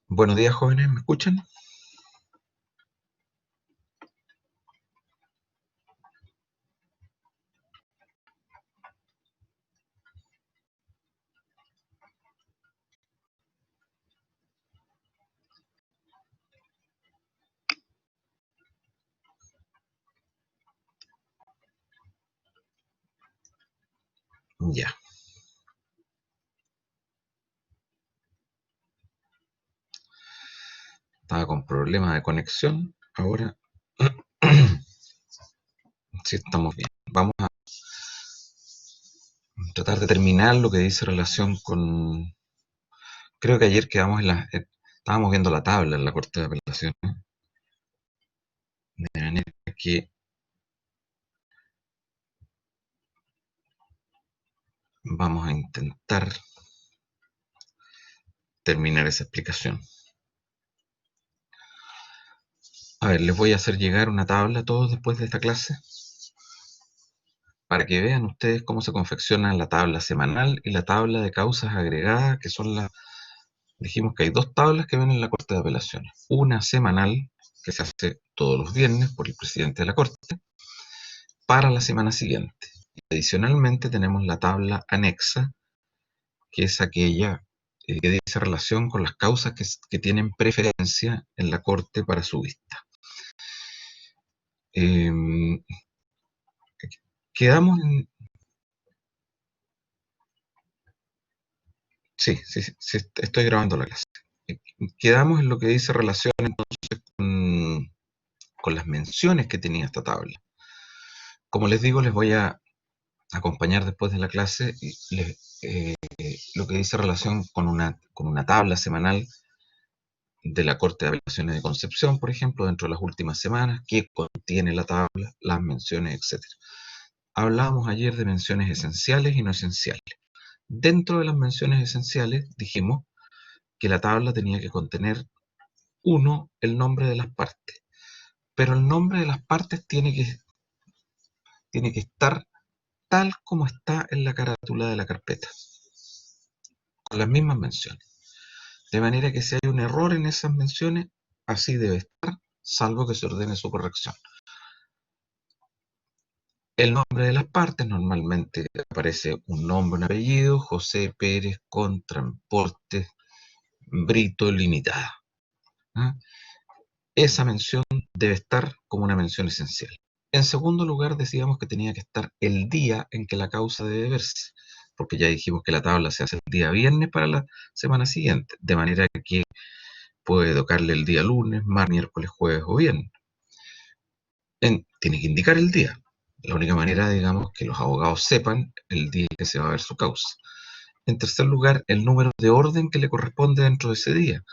Buenos días, jóvenes, ¿me escuchan? Ya, estaba con problemas de conexión. Ahora sí estamos bien. Vamos a tratar de terminar lo que dice relación con... Creo que ayer quedamos en la... estábamos viendo la tabla en la Corte de Apelaciones, de manera que vamos a intentar terminar esa explicación. A ver, les voy a hacer llegar una tabla a todos después de esta clase, para que vean ustedes cómo se confecciona la tabla semanal y la tabla de causas agregadas, que son las... Dijimos que hay dos tablas que ven en la Corte de Apelaciones. Una semanal, que se hace todos los viernes por el presidente de la Corte, para la semana siguiente. Y adicionalmente tenemos la tabla anexa, que es aquella que dice relación con las causas que tienen preferencia en la Corte para su vista. Eh, quedamos en... Sí, sí, sí, sí, estoy grabando la clase. Quedamos en lo que dice relación entonces con las menciones que tenía esta tabla. Como les digo, les voy a acompañar después de la clase y lo que dice relación con una tabla semanal de la Corte de Apelaciones de Concepción, por ejemplo, dentro de las últimas semanas, qué contiene la tabla, las menciones, etc. Hablábamos ayer de menciones esenciales y no esenciales. Dentro de las menciones esenciales dijimos que la tabla tenía que contener, uno, el nombre de las partes, pero el nombre de las partes tiene que estar tal como está en la carátula de la carpeta, con las mismas menciones. De manera que si hay un error en esas menciones, así debe estar, salvo que se ordene su corrección. El nombre de las partes normalmente aparece un nombre, un apellido: José Pérez con Transportes Brito Limitada. ¿Ah? Esa mención debe estar como una mención esencial. En segundo lugar, decíamos que tenía que estar el día en que la causa debe verse, porque ya dijimos que la tabla se hace el día viernes para la semana siguiente, de manera que puede tocarle el día lunes, martes, miércoles, jueves o viernes. Tiene que indicar el día. La única manera, digamos, que los abogados sepan el día que se va a ver su causa. En tercer lugar, el número de orden que le corresponde dentro de ese día,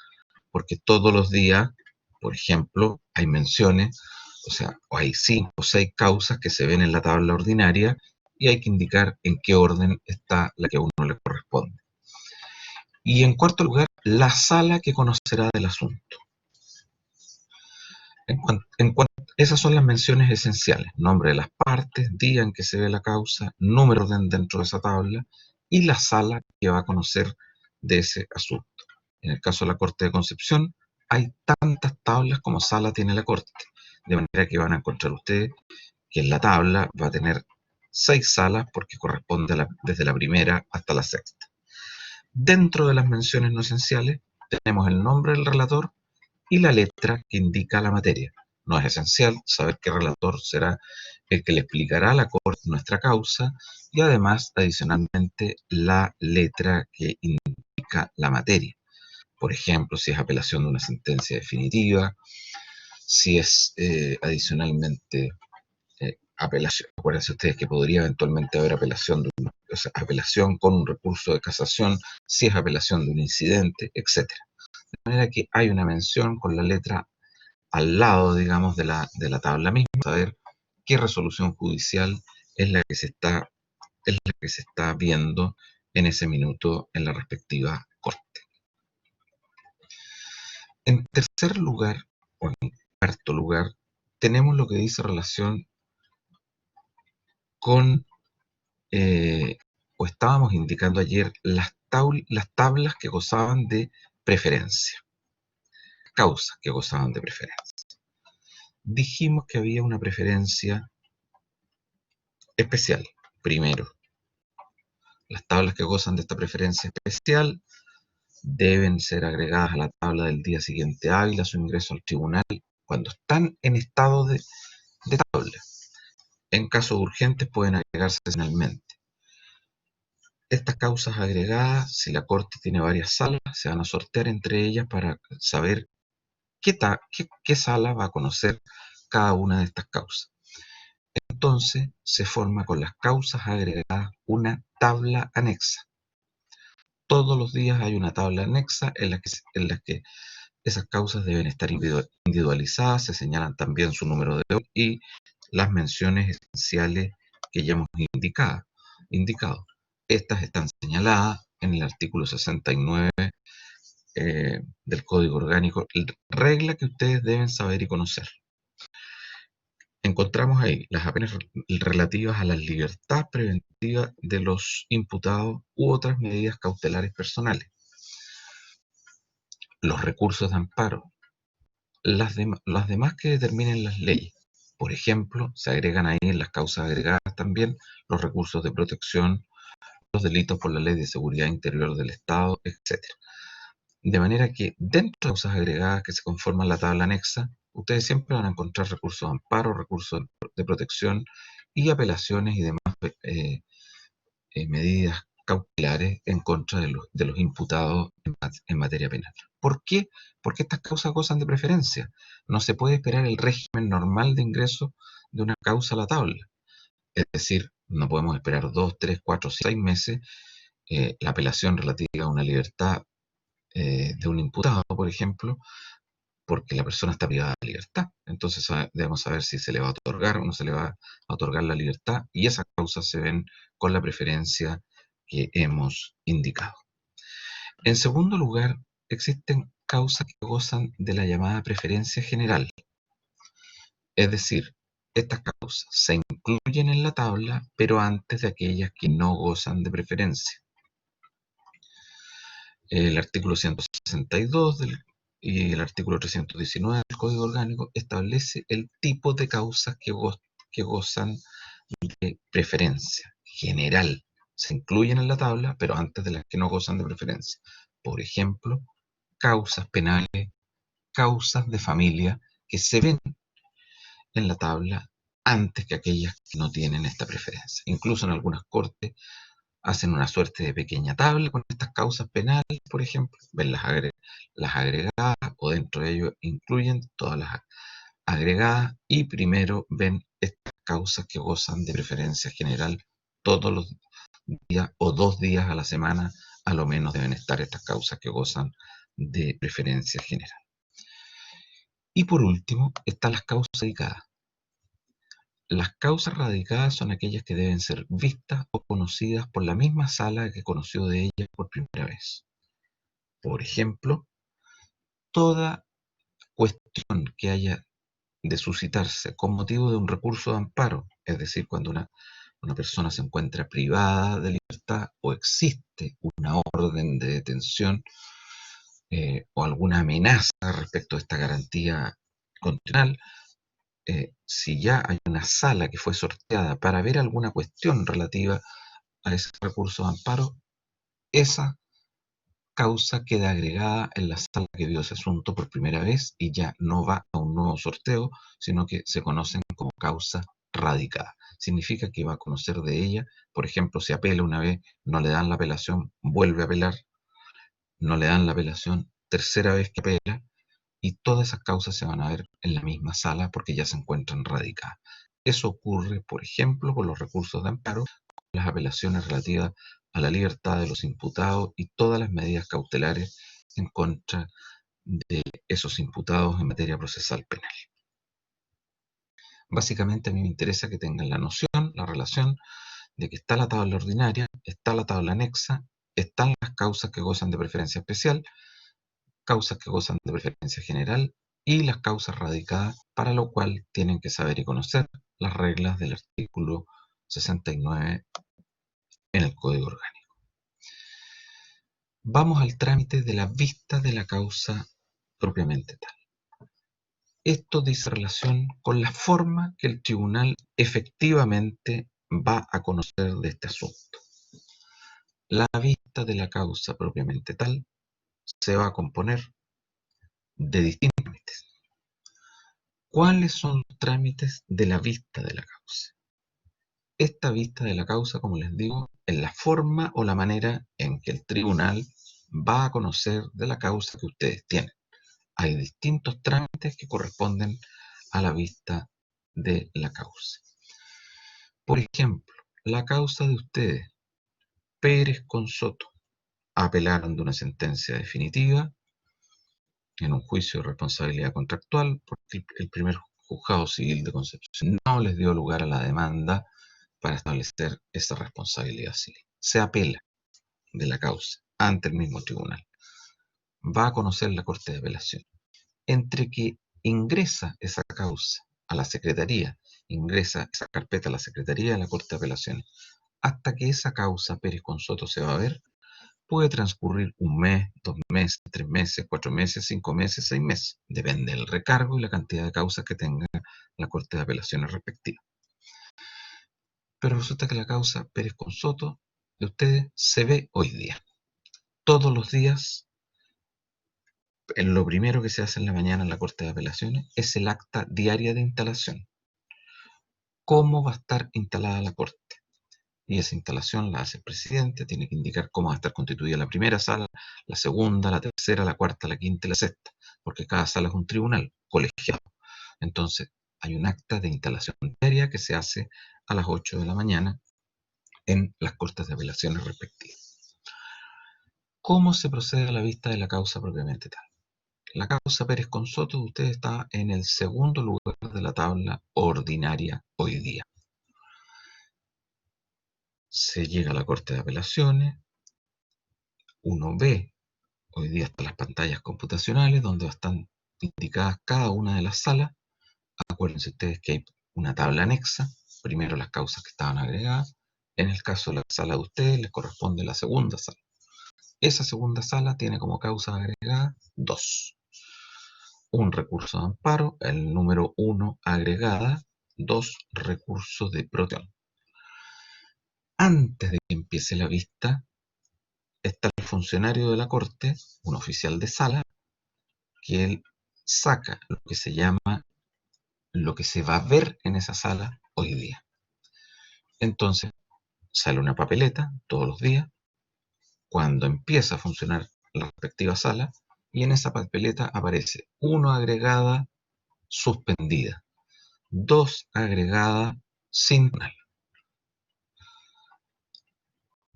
porque todos los días, por ejemplo, hay menciones, o sea, o hay 5 o 6 causas que se ven en la tabla ordinaria y hay que indicar en qué orden está la que a uno le corresponde. Y en cuarto lugar, la sala que conocerá del asunto. Esas son las menciones esenciales: nombre de las partes, día en que se ve la causa, número dentro de esa tabla y la sala que va a conocer de ese asunto. En el caso de la Corte de Concepción, hay tantas tablas como sala tiene la Corte, de manera que van a encontrar ustedes que en la tabla va a tener 6 salas porque corresponde desde la primera hasta la sexta. Dentro de las menciones no esenciales tenemos el nombre del relator y la letra que indica la materia. No es esencial saber qué relator será el que le explicará a la Corte nuestra causa, y además, adicionalmente, la letra que indica la materia. Por ejemplo, si es apelación de una sentencia definitiva, si es adicionalmente apelación. Acuérdense ustedes que podría eventualmente haber apelación con un recurso de casación, si es apelación de un incidente, etc. De manera que hay una mención con la letra al lado, digamos, de la tabla misma, saber qué resolución judicial es la que se está viendo en ese minuto en la respectiva corte. En tercer lugar, o en cuarto lugar, tenemos lo que dice relación con, o estábamos indicando ayer, las las tablas que gozaban de preferencia, causas que gozaban de preferencia. Dijimos que había una preferencia especial. Primero, las tablas que gozan de esta preferencia especial deben ser agregadas a la tabla del día siguiente hábil a su ingreso al tribunal cuando están en estado de tabla. En casos urgentes pueden agregarse finalmente. Estas causas agregadas, si la Corte tiene varias salas, se van a sortear entre ellas para saber qué sala va a conocer cada una de estas causas. Entonces se forma con las causas agregadas una tabla anexa. Todos los días hay una tabla anexa en la que esas causas deben estar individualizadas, se señalan también su número de hoy y las menciones esenciales que ya hemos indicado. Estas están señaladas en el artículo 69 del Código Orgánico, regla que ustedes deben saber y conocer. Encontramos ahí las apenas relativas a la libertad preventiva de los imputados u otras medidas cautelares personales, los recursos de amparo, las demás que determinen las leyes. Por ejemplo, se agregan ahí en las causas agregadas también los recursos de protección, los delitos por la Ley de Seguridad Interior del Estado, etc. De manera que dentro de las causas agregadas que se conforman la tabla anexa, ustedes siempre van a encontrar recursos de amparo, recursos de protección y apelaciones y demás medidas cautelares en contra de los imputados en materia penal. ¿Por qué? Porque estas causas gozan de preferencia. No se puede esperar el régimen normal de ingreso de una causa a la tabla. Es decir, no podemos esperar 2, 3, 4, 6 meses la apelación relativa a una libertad de un imputado, por ejemplo, porque la persona está privada de libertad. Entonces debemos saber si se le va a otorgar o no se le va a otorgar la libertad, y esas causas se ven con la preferencia que hemos indicado. En segundo lugar, existen causas que gozan de la llamada preferencia general. Es decir, estas causas se incluyen en la tabla, pero antes de aquellas que no gozan de preferencia. El artículo 162 y el artículo 319 del Código Orgánico establece el tipo de causas que gozan de preferencia general. Se incluyen en la tabla, pero antes de las que no gozan de preferencia. Por ejemplo, causas penales, causas de familia, que se ven en la tabla antes que aquellas que no tienen esta preferencia. Incluso en algunas cortes hacen una suerte de pequeña tabla con estas causas penales, por ejemplo, ven las agregadas o dentro de ello incluyen todas las agregadas y primero ven estas causas que gozan de preferencia general todos los días o 2 días a la semana, a lo menos deben estar estas causas que gozan de preferencia general. Y por último, están las causas radicadas. Las causas radicadas son aquellas que deben ser vistas o conocidas por la misma sala que conoció de ellas por primera vez. Por ejemplo, toda cuestión que haya de suscitarse con motivo de un recurso de amparo, es decir, cuando una persona se encuentra privada de libertad o existe una orden de detención o alguna amenaza respecto a esta garantía constitucional, si ya hay una sala que fue sorteada para ver alguna cuestión relativa a ese recurso de amparo, esa causa queda agregada en la sala que vio ese asunto por primera vez y ya no va a un nuevo sorteo, sino que se conocen como causa radicada. Significa que va a conocer de ella, por ejemplo, si apela una vez, no le dan la apelación, vuelve a apelar, no le dan la apelación, tercera vez que apela, y todas esas causas se van a ver en la misma sala porque ya se encuentran radicadas. Eso ocurre, por ejemplo, con los recursos de amparo, las apelaciones relativas a la libertad de los imputados y todas las medidas cautelares en contra de esos imputados en materia procesal penal. Básicamente a mí me interesa que tengan la noción, la relación de que está la tabla ordinaria, está la tabla anexa, están las causas que gozan de preferencia especial, causas que gozan de preferencia general y las causas radicadas, para lo cual tienen que saber y conocer las reglas del artículo 69 en el Código Orgánico. Vamos al trámite de la vista de la causa propiamente tal. Esto dice relación con la forma que el tribunal efectivamente va a conocer de este asunto. La vista de la causa propiamente tal se va a componer de distintos trámites. ¿Cuáles son los trámites de la vista de la causa? Esta vista de la causa, como les digo, es la forma o la manera en que el tribunal va a conocer de la causa que ustedes tienen. Hay distintos trámites que corresponden a la vista de la causa. Por ejemplo, la causa de ustedes, Pérez con Soto, apelaron de una sentencia definitiva en un juicio de responsabilidad contractual porque el primer juzgado civil de Concepción no les dio lugar a la demanda para establecer esa responsabilidad civil. Se apela de la causa ante el mismo tribunal. Va a conocer la Corte de Apelación. Entre que ingresa esa causa a la Secretaría, ingresa esa carpeta a la Secretaría de la Corte de Apelaciones, hasta que esa causa Pérez con Soto se va a ver, puede transcurrir un mes, 2 meses, 3 meses, 4 meses, 5 meses, 6 meses. Depende del recargo y la cantidad de causas que tenga la Corte de Apelaciones respectiva. Pero resulta que la causa Pérez con Soto de ustedes se ve hoy día. Todos los días, lo primero que se hace en la mañana en la Corte de Apelaciones es el acta diaria de instalación. ¿Cómo va a estar instalada la Corte? Y esa instalación la hace el presidente, tiene que indicar cómo va a estar constituida la primera sala, la segunda, la tercera, la cuarta, la quinta y la sexta, porque cada sala es un tribunal colegiado. Entonces, hay un acta de instalación diaria que se hace a las 8 de la mañana en las cortes de apelaciones respectivas. ¿Cómo se procede a la vista de la causa propiamente tal? La causa Pérez con Soto, usted está en el segundo lugar de la tabla ordinaria hoy día. Se llega a la Corte de Apelaciones, uno ve hoy día están las pantallas computacionales donde están indicadas cada una de las salas. Acuérdense ustedes que hay una tabla anexa, primero las causas que estaban agregadas. En el caso de la sala de ustedes les corresponde la segunda sala. Esa segunda sala tiene como causa agregada 2. Un recurso de amparo, el número 1 agregada, 2 recursos de protección. Antes de que empiece la vista, está el funcionario de la corte, un oficial de sala, que él saca lo que se llama lo que se va a ver en esa sala hoy día. Entonces, sale una papeleta todos los días cuando empieza a funcionar la respectiva sala y en esa papeleta aparece 1 agregada suspendida, 2 agregada sin tribunal.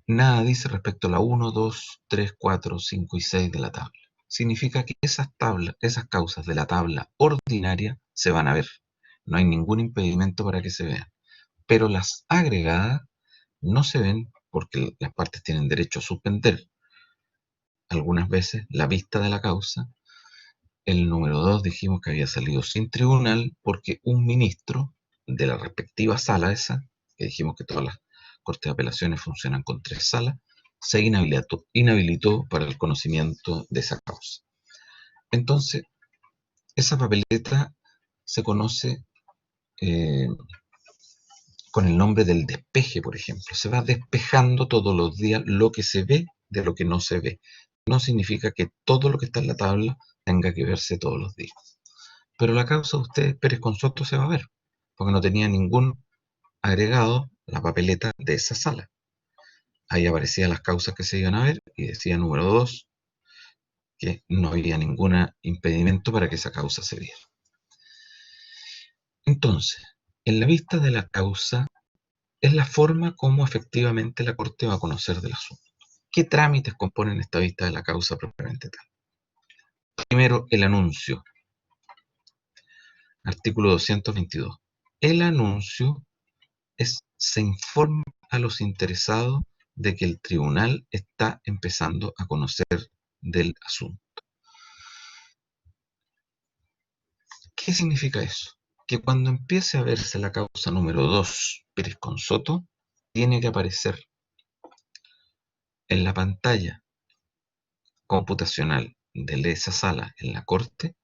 Nada dice respecto a la 1, 2, 3, 4, 5 y 6 de la tabla. Significa que esas causas de la tabla ordinaria se van a ver. No hay ningún impedimento para que se vean. Pero las agregadas no se ven porque las partes tienen derecho a suspender algunas veces la vista de la causa. El número 2 dijimos que había salido sin tribunal porque un ministro de la respectiva sala esa, que dijimos que todas las cortes de apelaciones funcionan con 3 salas, se inhabilitó para el conocimiento de esa causa. Entonces, esa papeleta se conoce con el nombre del despeje, por ejemplo. Se va despejando todos los días lo que se ve de lo que no se ve. No significa que todo lo que está en la tabla tenga que verse todos los días. Pero la causa de ustedes, Pérez con Soto, se va a ver, porque no tenía ningún agregado la papeleta de esa sala. Ahí aparecían las causas que se iban a ver y decía número 2 que no había ningún impedimento para que esa causa se viera. Entonces, en la vista de la causa es la forma como efectivamente la Corte va a conocer del asunto. ¿Qué trámites componen esta vista de la causa propiamente tal? Primero, el anuncio. Artículo 222. El anuncio se informa a los interesados de que el tribunal está empezando a conocer del asunto. ¿Qué significa eso? Que cuando empiece a verse la causa número 2, Pérez con Soto, tiene que aparecer en la pantalla computacional de esa sala en la corte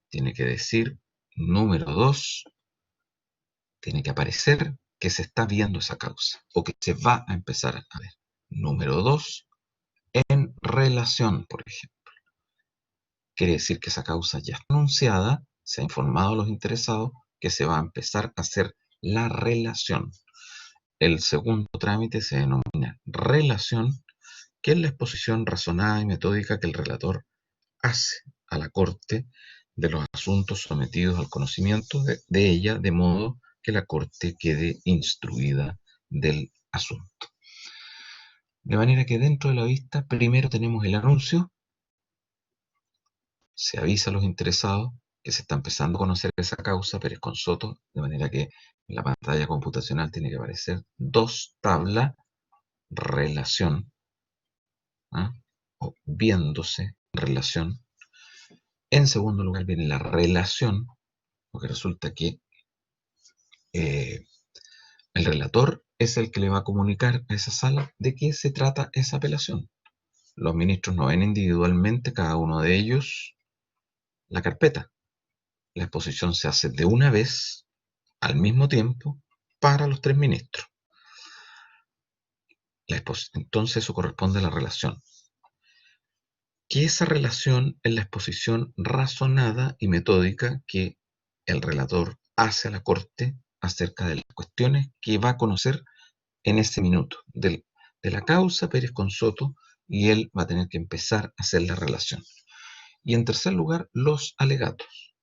tiene que decir número 2, tiene que aparecer que se está viendo esa causa o que se va a empezar a ver. Número 2, en relación, por ejemplo. Quiere decir que esa causa ya está anunciada, se ha informado a los interesados que se va a empezar a hacer la relación. El segundo trámite se denomina relación, que es la exposición razonada y metódica que el relator hace a la Corte de los asuntos sometidos al conocimiento de ella, de modo que la Corte quede instruida del asunto. De manera que dentro de la vista primero tenemos el anuncio, se avisa a los interesados que se está empezando a conocer esa causa, Pérez con Soto, de manera que en la pantalla computacional tiene que aparecer 2 tabla relación, ¿ah? O viéndose relación. En segundo lugar viene la relación, porque resulta que el relator es el que le va a comunicar a esa sala de qué se trata esa apelación. Los ministros no ven individualmente cada uno de ellos la carpeta. La exposición se hace de una vez, al mismo tiempo, para los 3 ministros. Entonces eso corresponde a la relación. Que esa relación es la exposición razonada y metódica que el relator hace a la Corte acerca de las cuestiones que va a conocer en ese minuto de la causa Pérez con Soto, y él va a tener que empezar a hacer la relación. Y en tercer lugar, los alegatos.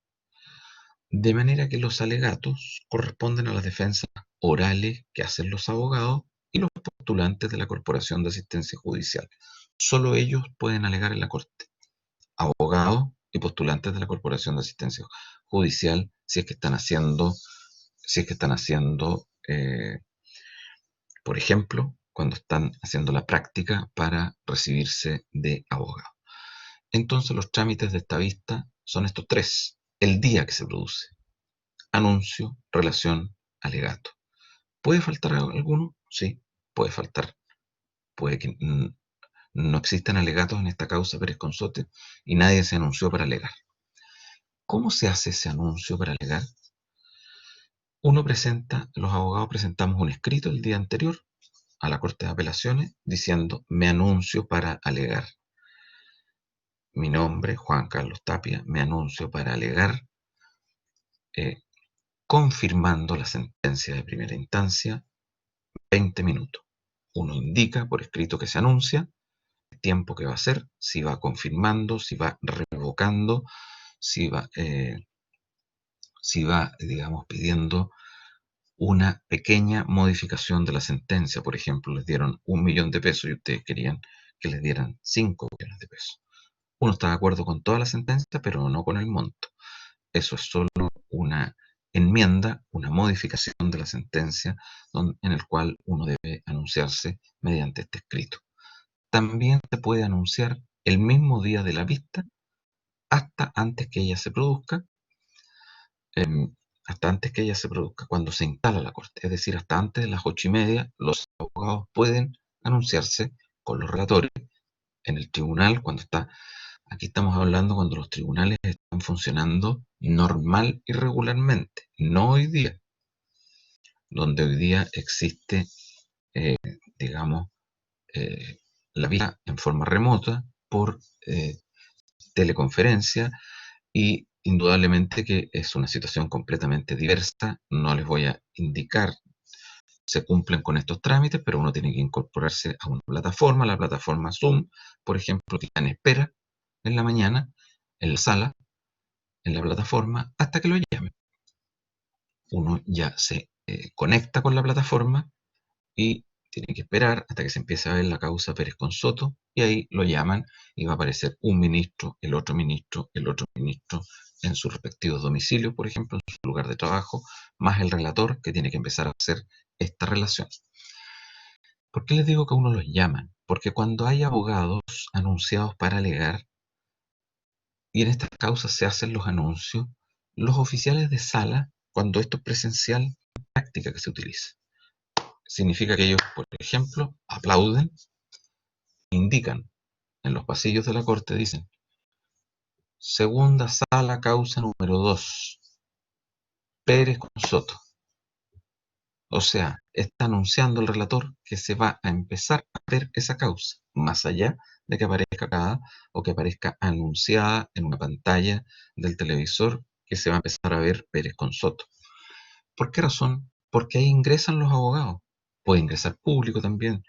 De manera que los alegatos corresponden a las defensas orales que hacen los abogados y los postulantes de la Corporación de Asistencia Judicial. Solo ellos pueden alegar en la Corte. Abogados y postulantes de la Corporación de Asistencia Judicial, si es que están haciendo, por ejemplo, cuando están haciendo la práctica para recibirse de abogado. Entonces los trámites de esta vista son estos 3. El día que se produce: anuncio, relación, alegato. ¿Puede faltar alguno? Sí, puede faltar. Puede que no existan alegatos en esta causa Pérez Consote y nadie se anunció para alegar. ¿Cómo se hace ese anuncio para alegar? Los abogados presentamos un escrito el día anterior a la Corte de Apelaciones diciendo: me anuncio para alegar. Mi nombre, Juan Carlos Tapia, me anuncio para alegar, confirmando la sentencia de primera instancia, 20 minutos. Uno indica por escrito que se anuncia, el tiempo que va a ser, si va confirmando, si va revocando, si va, digamos, pidiendo una pequeña modificación de la sentencia. Por ejemplo, les dieron 1.000.000 de pesos y ustedes querían que les dieran 5 millones de pesos. Uno está de acuerdo con toda la sentencia, pero no con el monto. Eso es solo una enmienda, una modificación de la sentencia en el cual uno debe anunciarse mediante este escrito. También se puede anunciar el mismo día de la vista hasta antes que ella se produzca, cuando se instala la corte, es decir, hasta antes de las 8:30, los abogados pueden anunciarse con los relatores en el tribunal aquí estamos hablando cuando los tribunales están funcionando normal y regularmente, no hoy día, donde hoy día existe, eh, digamos, la vista en forma remota por teleconferencia, y indudablemente que es una situación completamente diversa. No les voy a indicar, se cumplen con estos trámites, pero uno tiene que incorporarse a una plataforma, la plataforma Zoom, por ejemplo, que está en espera en la mañana, en la sala, en la plataforma, hasta que lo llamen. Uno ya se conecta con la plataforma y tiene que esperar hasta que se empiece a ver la causa Pérez con Soto, y ahí lo llaman y va a aparecer un ministro, el otro ministro, el otro ministro en sus respectivos domicilios, por ejemplo, en su lugar de trabajo, más el relator que tiene que empezar a hacer esta relación. ¿Por qué les digo que a uno los llaman? Porque cuando hay abogados anunciados para alegar, y en estas causas se hacen los anuncios, los oficiales de sala, cuando esto es presencial, práctica que se utiliza. Significa que ellos, por ejemplo, aplauden, indican en los pasillos de la corte dicen: segunda sala, causa número 2, Pérez con Soto. O sea, está anunciando el relator que se va a empezar a ver esa causa, más allá de que aparezca acá o que aparezca anunciada en una pantalla del televisor que se va a empezar a ver Pérez con Soto. ¿Por qué razón? Porque ahí ingresan los abogados. Puede ingresar público también,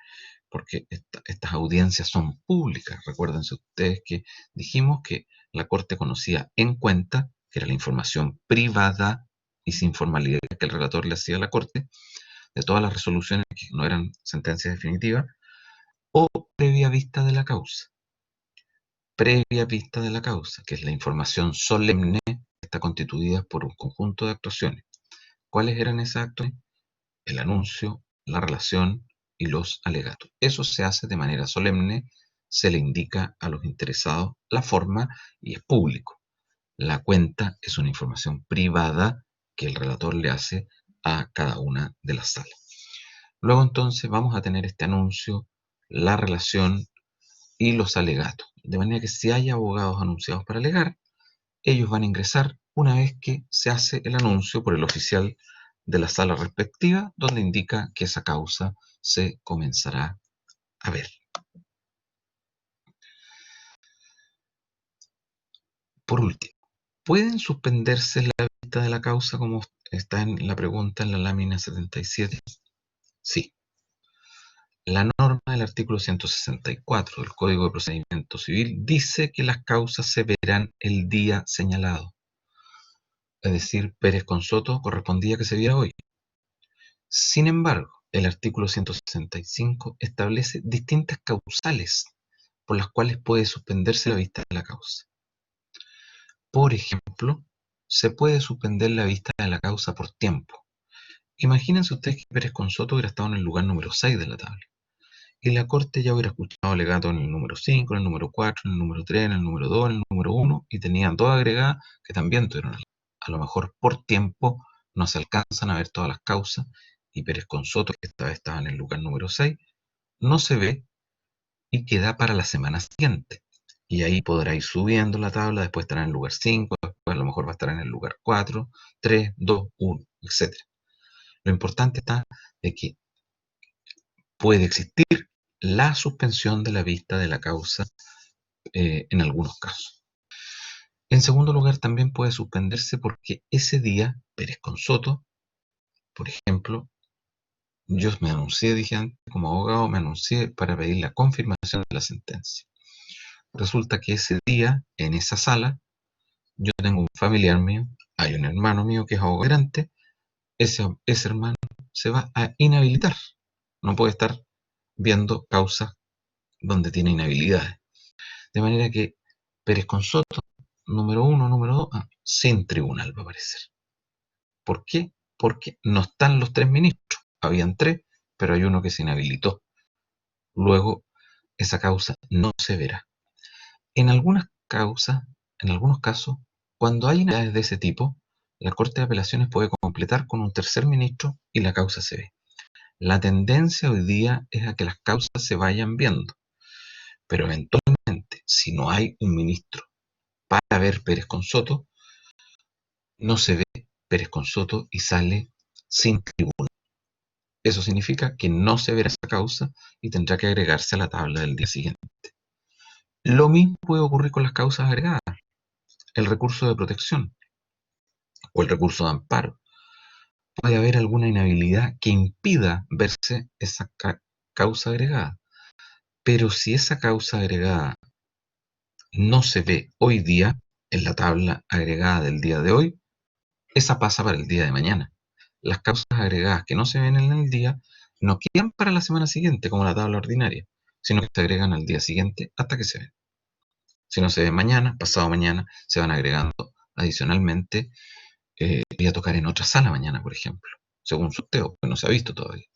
porque estas audiencias son públicas. Recuérdense ustedes que dijimos que la Corte conocía en cuenta, que era la información privada y sin formalidad que el relator le hacía a la Corte, de todas las resoluciones que no eran sentencias definitivas, o previa vista de la causa. Previa vista de la causa, que es la información solemne que está constituida por un conjunto de actuaciones. ¿Cuáles eran esas actuaciones? El anuncio, la relación y los alegatos. Eso se hace de manera solemne, se le indica a los interesados la forma y es público. La cuenta es una información privada que el relator le hace a cada una de las salas. Luego entonces vamos a tener este anuncio, la relación y los alegatos. De manera que si hay abogados anunciados para alegar, ellos van a ingresar una vez que se hace el anuncio por el oficial de la sala respectiva, donde indica que esa causa se comenzará a ver. Por último, ¿pueden suspenderse la vista de la causa como está en la pregunta en la lámina 77? Sí. La norma del artículo 164 del Código de Procedimiento Civil dice que las causas se verán el día señalado. Es decir, Pérez con Soto correspondía que se viera hoy. Sin embargo, el artículo 165 establece distintas causales por las cuales puede suspenderse la vista de la causa. Por ejemplo, se puede suspender la vista de la causa por tiempo. Imagínense ustedes que Pérez con Soto hubiera estado en el lugar número 6 de la tabla y la Corte ya hubiera escuchado alegato en el número 5, en el número 4, en el número 3, en el número 2, en el número 1 y tenían dos agregadas que también tuvieron. A lo mejor por tiempo no se alcanzan a ver todas las causas y Pérez con Soto, que esta vez estaba en el lugar número 6, no se ve y queda para la semana siguiente. Y ahí podrá ir subiendo la tabla, después estará en el lugar 5, después a lo mejor va a estar en el lugar 4, 3, 2, 1, etc. Lo importante está de que puede existir la suspensión de la vista de la causa en algunos casos. En segundo lugar, también puede suspenderse porque ese día Pérez con Soto, por ejemplo, yo me anuncié, dije antes, como abogado, me anuncié para pedir la confirmación de la sentencia. Resulta que ese día, en esa sala, yo tengo un familiar mío, hay un hermano mío que es abogado, ese hermano se va a inhabilitar. No puede estar viendo causas donde tiene inhabilidades. De manera que Pérez con Soto, número 1, número 2, sin tribunal va a aparecer. ¿Por qué? Porque no están los tres ministros. Habían tres, pero hay uno que se inhabilitó. Luego, esa causa no se verá. En algunas causas, en algunos casos, cuando hay inhabilidades de ese tipo, la Corte de Apelaciones puede completar con un tercer ministro y la causa se ve. La tendencia hoy día es a que las causas se vayan viendo, pero eventualmente, si no hay un ministro para ver Pérez con Soto, no se ve Pérez con Soto y sale sin tribunal. Eso significa que no se verá esa causa y tendrá que agregarse a la tabla del día siguiente. Lo mismo puede ocurrir con las causas agregadas, el recurso de protección o el recurso de amparo. Puede haber alguna inhabilidad que impida verse esa causa agregada, pero si esa causa agregada no se ve hoy día en la tabla agregada del día de hoy, esa pasa para el día de mañana. Las causas agregadas que no se ven en el día no quedan para la semana siguiente como la tabla ordinaria, sino que se agregan al día siguiente hasta que se ven. Si no se ven mañana, pasado mañana, se van agregando adicionalmente. Voy a tocar en otra sala mañana, por ejemplo, según sorteo, que no se ha visto todavía,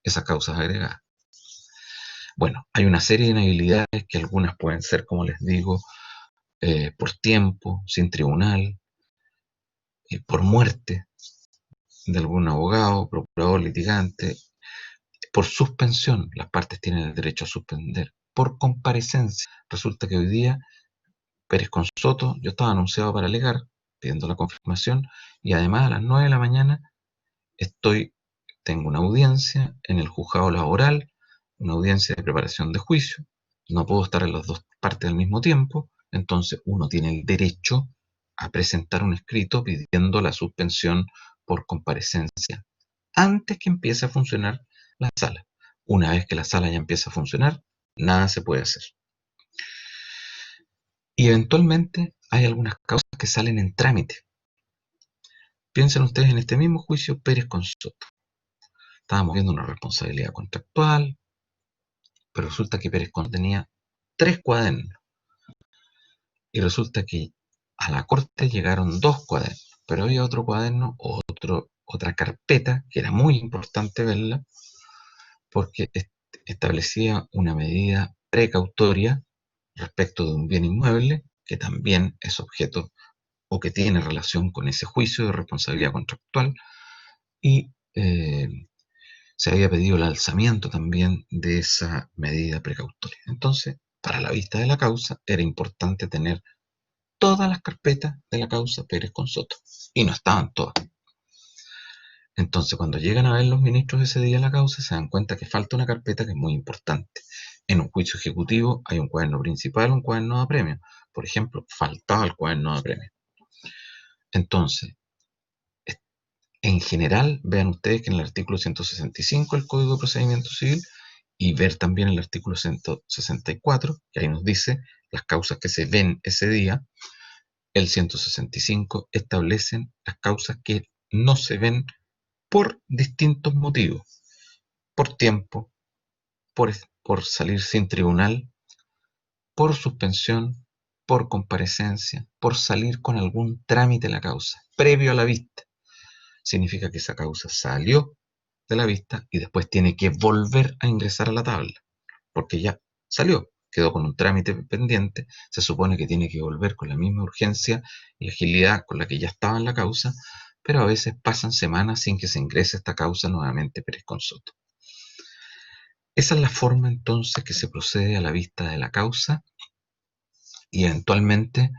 esas causas agregadas. Bueno, hay una serie de inhabilidades que algunas pueden ser, como les digo, por tiempo, sin tribunal, por muerte de algún abogado, procurador, litigante, por suspensión. Las partes tienen el derecho a suspender por comparecencia. Resulta que hoy día Pérez Consoto, yo estaba anunciado para alegar, pidiendo la confirmación, y además a las 9 de la mañana tengo una audiencia en el juzgado laboral, una audiencia de preparación de juicio. No puedo estar en las dos partes al mismo tiempo, entonces uno tiene el derecho a presentar un escrito pidiendo la suspensión por comparecencia antes que empiece a funcionar la sala. Una vez que la sala ya empieza a funcionar, nada se puede hacer. Y eventualmente hay algunas causas que salen en trámite. Piensen ustedes en este mismo juicio Pérez Consoto. Estábamos viendo una responsabilidad contractual, pero resulta que Pérez Consoto tenía 3 cuadernos. Y resulta que a la corte llegaron 2 cuadernos, pero había otro cuaderno, otra carpeta, que era muy importante verla, porque establecía una medida precautoria respecto de un bien inmueble que también es objeto o que tiene relación con ese juicio de responsabilidad contractual, y se había pedido el alzamiento también de esa medida precautoria. Entonces, para la vista de la causa, era importante tener todas las carpetas de la causa Pérez Consoto, y no estaban todas. Entonces, cuando llegan a ver los ministros ese día la causa, se dan cuenta que falta una carpeta que es muy importante. En un juicio ejecutivo hay un cuaderno principal, un cuaderno de apremio. Por ejemplo, faltaba el cuaderno de apremio. Entonces, en general, vean ustedes que en el artículo 165 del Código de Procedimiento Civil, y ver también el artículo 164, que ahí nos dice las causas que se ven ese día, el 165 establecen las causas que no se ven por distintos motivos: por tiempo, por salir sin tribunal, por suspensión, por comparecencia, por salir con algún trámite de la causa, previo a la vista. Significa que esa causa salió de la vista y después tiene que volver a ingresar a la tabla, porque ya salió, quedó con un trámite pendiente, se supone que tiene que volver con la misma urgencia y agilidad con la que ya estaba en la causa, pero a veces pasan semanas sin que se ingrese esta causa nuevamente Pérez Consoto. Esa es la forma entonces que se procede a la vista de la causa, y eventualmente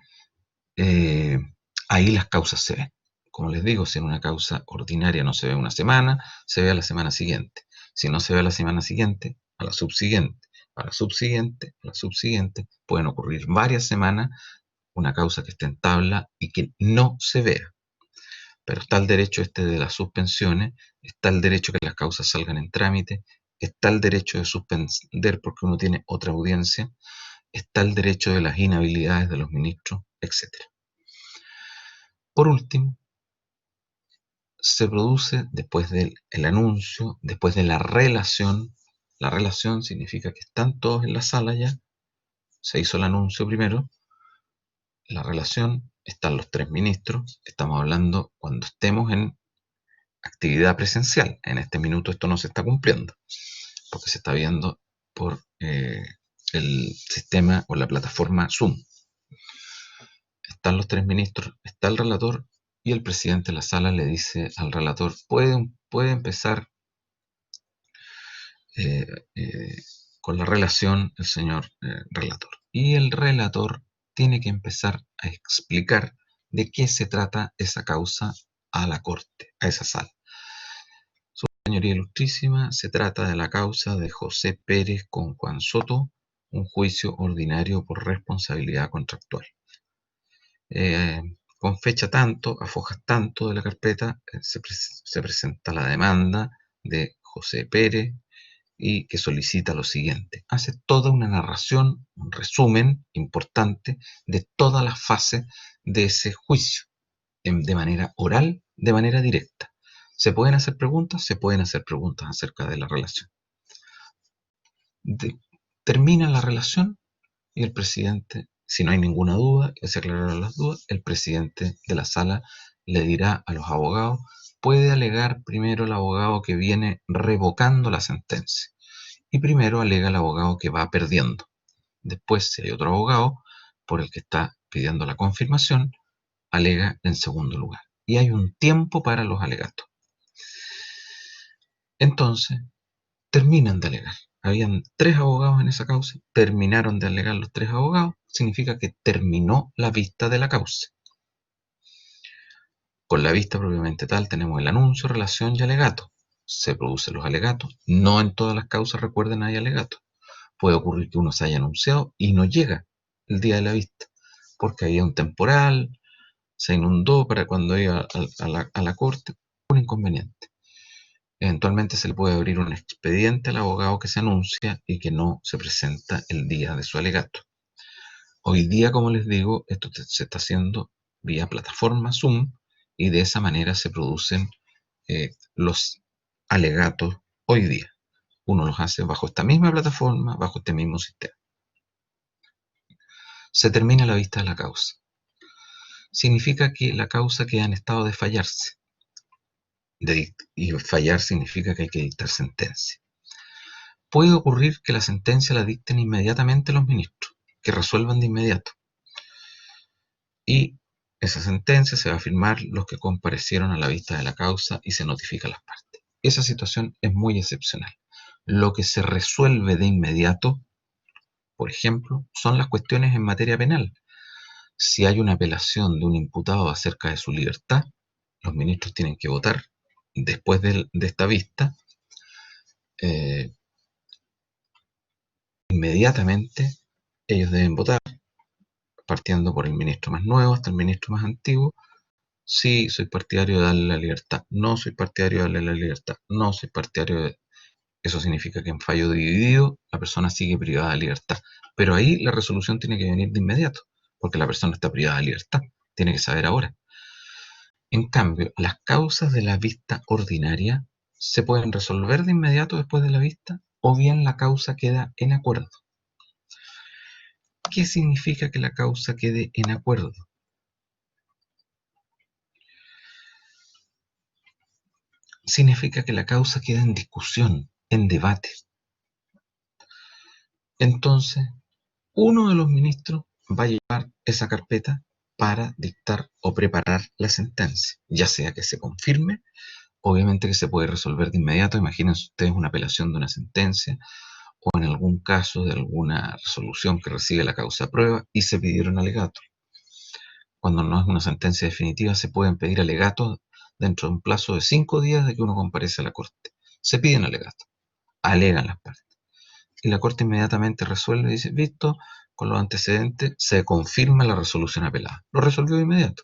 ahí las causas se ven. Como les digo, si en una causa ordinaria no se ve una semana, se ve a la semana siguiente. Si no se ve a la semana siguiente, a la subsiguiente, a la subsiguiente, a la subsiguiente. Pueden ocurrir varias semanas una causa que esté en tabla y que no se vea. Pero está el derecho de las suspensiones, está el derecho que las causas salgan en trámite, está el derecho de suspender porque uno tiene otra audiencia, está el derecho de las inhabilidades de los ministros, etc. Por último, se produce después del anuncio, después de la relación. La relación significa que están todos en la sala ya, se hizo el anuncio primero, la relación, están los 3 ministros, estamos hablando cuando estemos en actividad presencial. En este minuto esto no se está cumpliendo, porque se está viendo por el sistema o la plataforma Zoom. Están los 3 ministros, está el relator, y el presidente de la sala le dice al relator: puede empezar eh, eh, con la relación el señor relator. Y el relator tiene que empezar a explicar de qué se trata esa causa a la corte, a esa sala. Su señoría ilustrísima, se trata de la causa de José Pérez con Juan Soto, un juicio ordinario por responsabilidad contractual. Con fecha tanto, a fojas tanto de la carpeta, se presenta la demanda de José Pérez, y que solicita lo siguiente. Hace toda una narración, un resumen importante de todas las fases de ese juicio, de manera oral, de manera directa. ¿Se pueden hacer preguntas? Se pueden hacer preguntas acerca de la relación. Termina la relación y el presidente, si no hay ninguna duda, que se aclararon las dudas, el presidente de la sala le dirá a los abogados: puede alegar primero el abogado que viene revocando la sentencia. Y primero alega el abogado que va perdiendo. Después, si hay otro abogado por el que está pidiendo la confirmación, alega en segundo lugar. Y hay un tiempo para los alegatos. Entonces, terminan de alegar. Habían 3 abogados en esa causa, terminaron de alegar los 3 abogados, significa que terminó la vista de la causa. Con la vista propiamente tal tenemos el anuncio, relación y alegato. Se producen los alegatos. No en todas las causas, recuerden, hay alegatos. Puede ocurrir que uno se haya anunciado y no llega el día de la vista, porque había un temporal, se inundó para cuando iba a la corte, un inconveniente. Eventualmente se le puede abrir un expediente al abogado que se anuncia y que no se presenta el día de su alegato. Hoy día, como les digo, esto se está haciendo vía plataforma Zoom y de esa manera se producen los alegatos hoy día. Uno los hace bajo esta misma plataforma, bajo este mismo sistema. Se termina la vista de la causa. Significa que la causa queda en estado de fallarse. Y fallar significa que hay que dictar sentencia. Puede ocurrir que la sentencia la dicten inmediatamente los ministros, que resuelvan de inmediato. Y esa sentencia se va a firmar los que comparecieron a la vista de la causa y se notifica a las partes. Esa situación es muy excepcional. Lo que se resuelve de inmediato, por ejemplo, son las cuestiones en materia penal. Si hay una apelación de un imputado acerca de su libertad, los ministros tienen que votar después de esta vista. Inmediatamente ellos deben votar, partiendo por el ministro más nuevo hasta el ministro más antiguo. Sí, soy partidario de darle la libertad. No soy partidario de darle la libertad. No soy partidario de... Eso significa que en fallo dividido la persona sigue privada de libertad. Pero ahí la resolución tiene que venir de inmediato, porque la persona está privada de libertad. Tiene que saber ahora. En cambio, las causas de la vista ordinaria se pueden resolver de inmediato después de la vista, o bien la causa queda en acuerdo. ¿Qué significa que la causa quede en acuerdo? Significa que la causa queda en discusión, en debate. Entonces, uno de los ministros va a llevar esa carpeta para dictar o preparar la sentencia, ya sea que se confirme, obviamente que se puede resolver de inmediato. Imagínense ustedes una apelación de una sentencia o en algún caso de alguna resolución que recibe la causa a prueba y se pidieron alegatos. Cuando no es una sentencia definitiva, se pueden pedir alegatos dentro de un plazo de 5 días de que uno comparece a la corte. Se piden alegatos, alegan las partes. Y la corte inmediatamente resuelve y dice, visto, con los antecedentes, se confirma la resolución apelada. Lo resolvió de inmediato.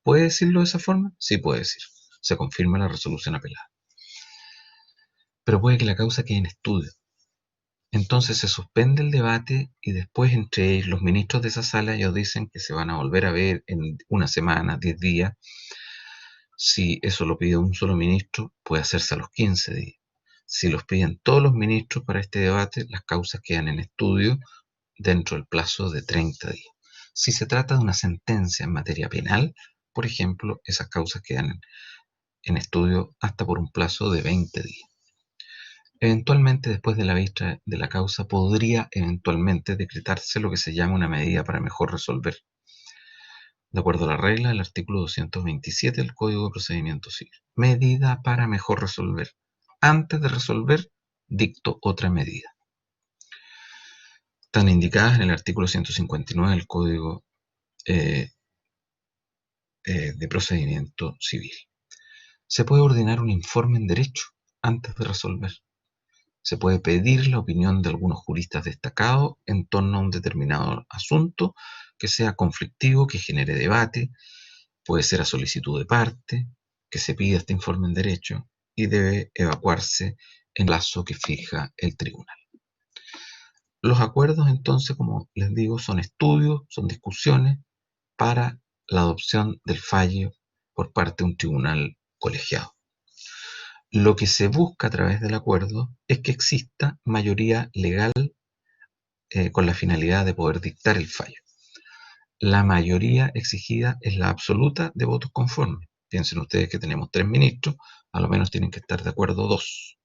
¿Puede decirlo de esa forma? Sí puede decir. Se confirma la resolución apelada. Pero puede que la causa quede en estudio. Entonces se suspende el debate y después entre los ministros de esa sala ellos dicen que se van a volver a ver en una semana, 10 días. Si eso lo pide un solo ministro, puede hacerse a los 15 días. Si los piden todos los ministros para este debate, las causas quedan en estudio dentro del plazo de 30 días. Si se trata de una sentencia en materia penal, por ejemplo, esas causas quedan en estudio hasta por un plazo de 20 días. Eventualmente, después de la vista de la causa, podría eventualmente decretarse lo que se llama una medida para mejor resolver. De acuerdo a la regla del artículo 227 del Código de Procedimiento Civil. Medida para mejor resolver. Antes de resolver, dicto otra medida. Están indicadas en el artículo 159 del Código de Procedimiento Civil. Se puede ordenar un informe en derecho antes de resolver. Se puede pedir la opinión de algunos juristas destacados en torno a un determinado asunto que sea conflictivo, que genere debate. Puede ser a solicitud de parte, que se pida este informe en derecho y debe evacuarse en el plazo que fija el tribunal. Los acuerdos, entonces, como les digo, son estudios, son discusiones para la adopción del fallo por parte de un tribunal colegiado. Lo que se busca a través del acuerdo es que exista mayoría legal con la finalidad de poder dictar el fallo. La mayoría exigida es la absoluta de votos conformes. Piensen ustedes que tenemos 3 ministros, a lo menos tienen que estar de acuerdo 2.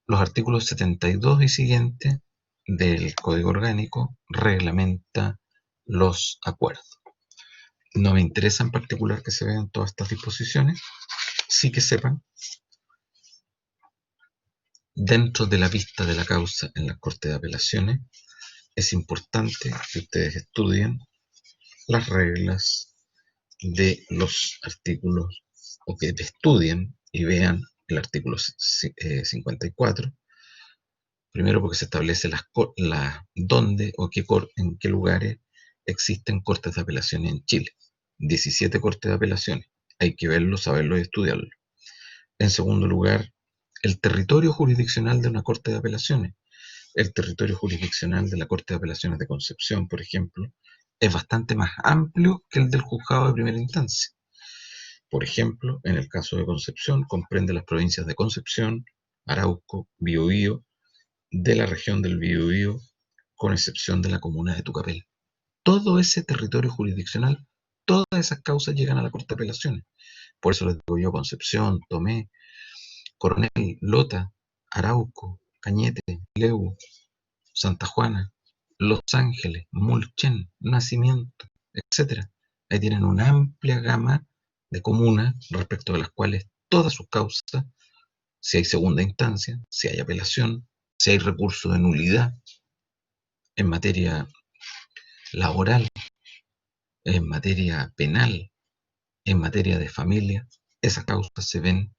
Los artículos 72 y siguientes del Código Orgánico reglamenta los acuerdos. No me interesa en particular que se vean todas estas disposiciones, sí que sepan Dentro de la vista de la causa en la Corte de Apelaciones, es importante que ustedes estudien las reglas de los artículos, o que estudien y vean el artículo 54. Primero, porque se establece dónde o en qué lugares existen cortes de apelaciones en Chile. 17 cortes de apelaciones. Hay que verlo, saberlo y estudiarlo. En segundo lugar, el territorio jurisdiccional de una corte de apelaciones. El territorio jurisdiccional de la Corte de Apelaciones de Concepción, por ejemplo, es bastante más amplio que el del juzgado de primera instancia. Por ejemplo, en el caso de Concepción, comprende las provincias de Concepción, Arauco, Biobío, de la región del Biobío, con excepción de la comuna de Tucapel. Todo ese territorio jurisdiccional, todas esas causas llegan a la Corte de Apelaciones. Por eso les digo yo: Concepción, Tomé, Coronel, Lota, Arauco, Cañete, Leu, Santa Juana, Los Ángeles, Mulchen, Nacimiento, etcétera. Ahí tienen una amplia gama de comunas respecto de las cuales todas sus causas, si hay segunda instancia, si hay apelación, si hay recurso de nulidad en materia laboral, en materia penal, en materia de familia, esas causas se ven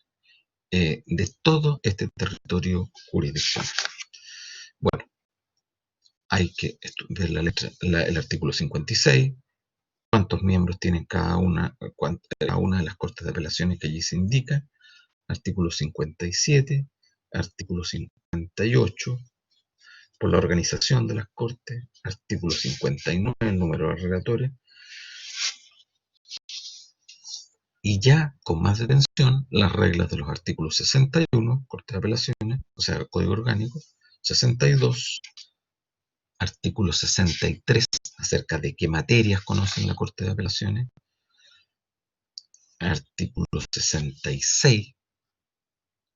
de todo este territorio jurisdiccional. Bueno, hay que ver el artículo 56, cuántos miembros tienen cada una de las cortes de apelaciones que allí se indica, artículo 57, artículo 58, por la organización de las cortes, artículo 59, el número de relatores, y ya con más detención las reglas de los artículos 61, Corte de Apelaciones, o sea, el Código Orgánico, 62, artículo 63, acerca de qué materias conocen la Corte de Apelaciones, artículo 66,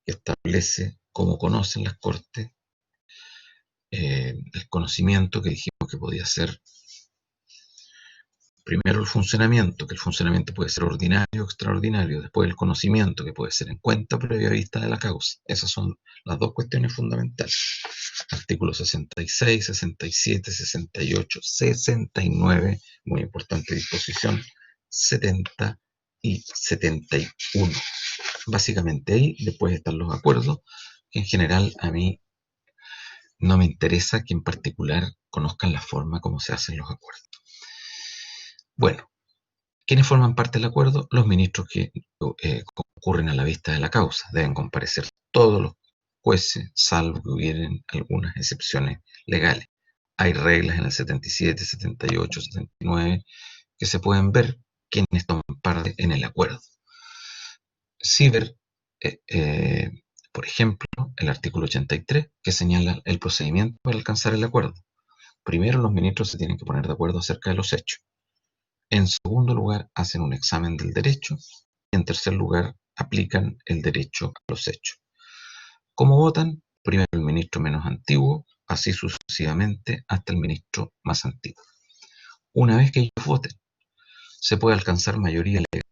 que establece cómo conocen las Cortes, el conocimiento que dijimos que podía ser primero el funcionamiento, que el funcionamiento puede ser ordinario o extraordinario, después el conocimiento, que puede ser en cuenta previa vista de la causa. Esas son las dos cuestiones fundamentales. Artículos 66, 67, 68, 69, muy importante disposición, 70 y 71. Básicamente ahí después están los acuerdos, que en general a mí no me interesa que en particular conozcan la forma como se hacen los acuerdos. Bueno, ¿quiénes forman parte del acuerdo? Los ministros que concurren a la vista de la causa. Deben comparecer todos los jueces, salvo que hubieran algunas excepciones legales. Hay reglas en el 77, 78, 79 que se pueden ver quienes toman parte en el acuerdo. Sí ver, por ejemplo, el artículo 83, que señala el procedimiento para alcanzar el acuerdo. Primero, los ministros se tienen que poner de acuerdo acerca de los hechos. En segundo lugar, hacen un examen del derecho. Y en tercer lugar, aplican el derecho a los hechos. ¿Cómo votan? Primero el ministro menos antiguo, así sucesivamente hasta el ministro más antiguo. Una vez que ellos voten, se puede alcanzar mayoría legal.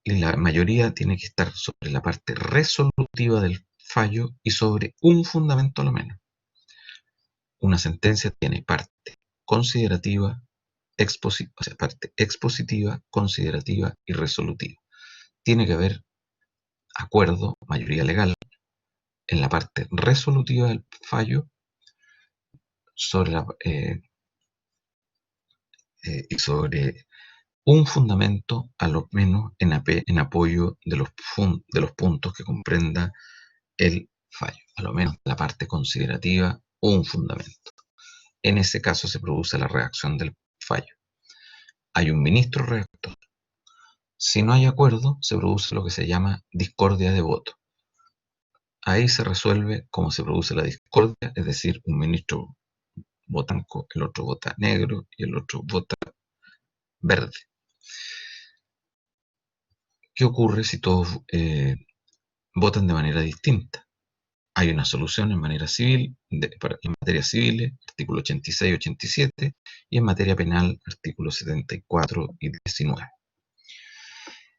Y la mayoría tiene que estar sobre la parte resolutiva del fallo y sobre un fundamento a lo menos. Una sentencia tiene parte considerativa, parte expositiva, considerativa y resolutiva. Tiene que haber acuerdo, mayoría legal, en la parte resolutiva del fallo sobre y sobre un fundamento, a lo menos en apoyo de los puntos que comprenda el fallo, a lo menos la parte considerativa, un fundamento. En ese caso se produce la redacción del fallo. Hay un ministro redactor. Si no hay acuerdo, se produce lo que se llama discordia de voto. Ahí se resuelve cómo se produce la discordia, es decir, un ministro vota blanco, el otro vota negro y el otro vota verde. ¿Qué ocurre si todos votan de manera distinta? Hay una solución en manera civil, en materia civil, artículo 86 y 87, y en materia penal, artículos 74 y 19.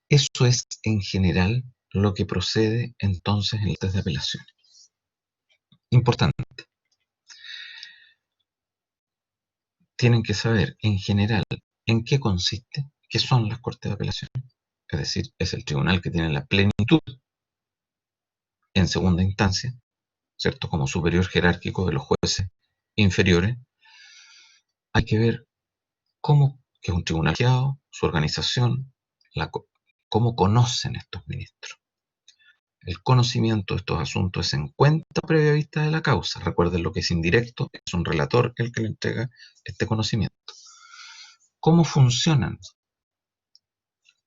Eso es en general lo que procede entonces en el test de apelaciones. Importante, tienen que saber en general en qué consiste, qué son las Cortes de Apelaciones, es decir, es el tribunal que tiene la plenitud en segunda instancia, ¿cierto? Como superior jerárquico de los jueces inferiores. Hay que ver cómo que es un tribunal colegiado, su organización, cómo conocen estos ministros. El conocimiento de estos asuntos es en cuenta previa vista de la causa. Recuerden lo que es indirecto, es un relator el que le entrega este conocimiento. ¿Cómo funcionan?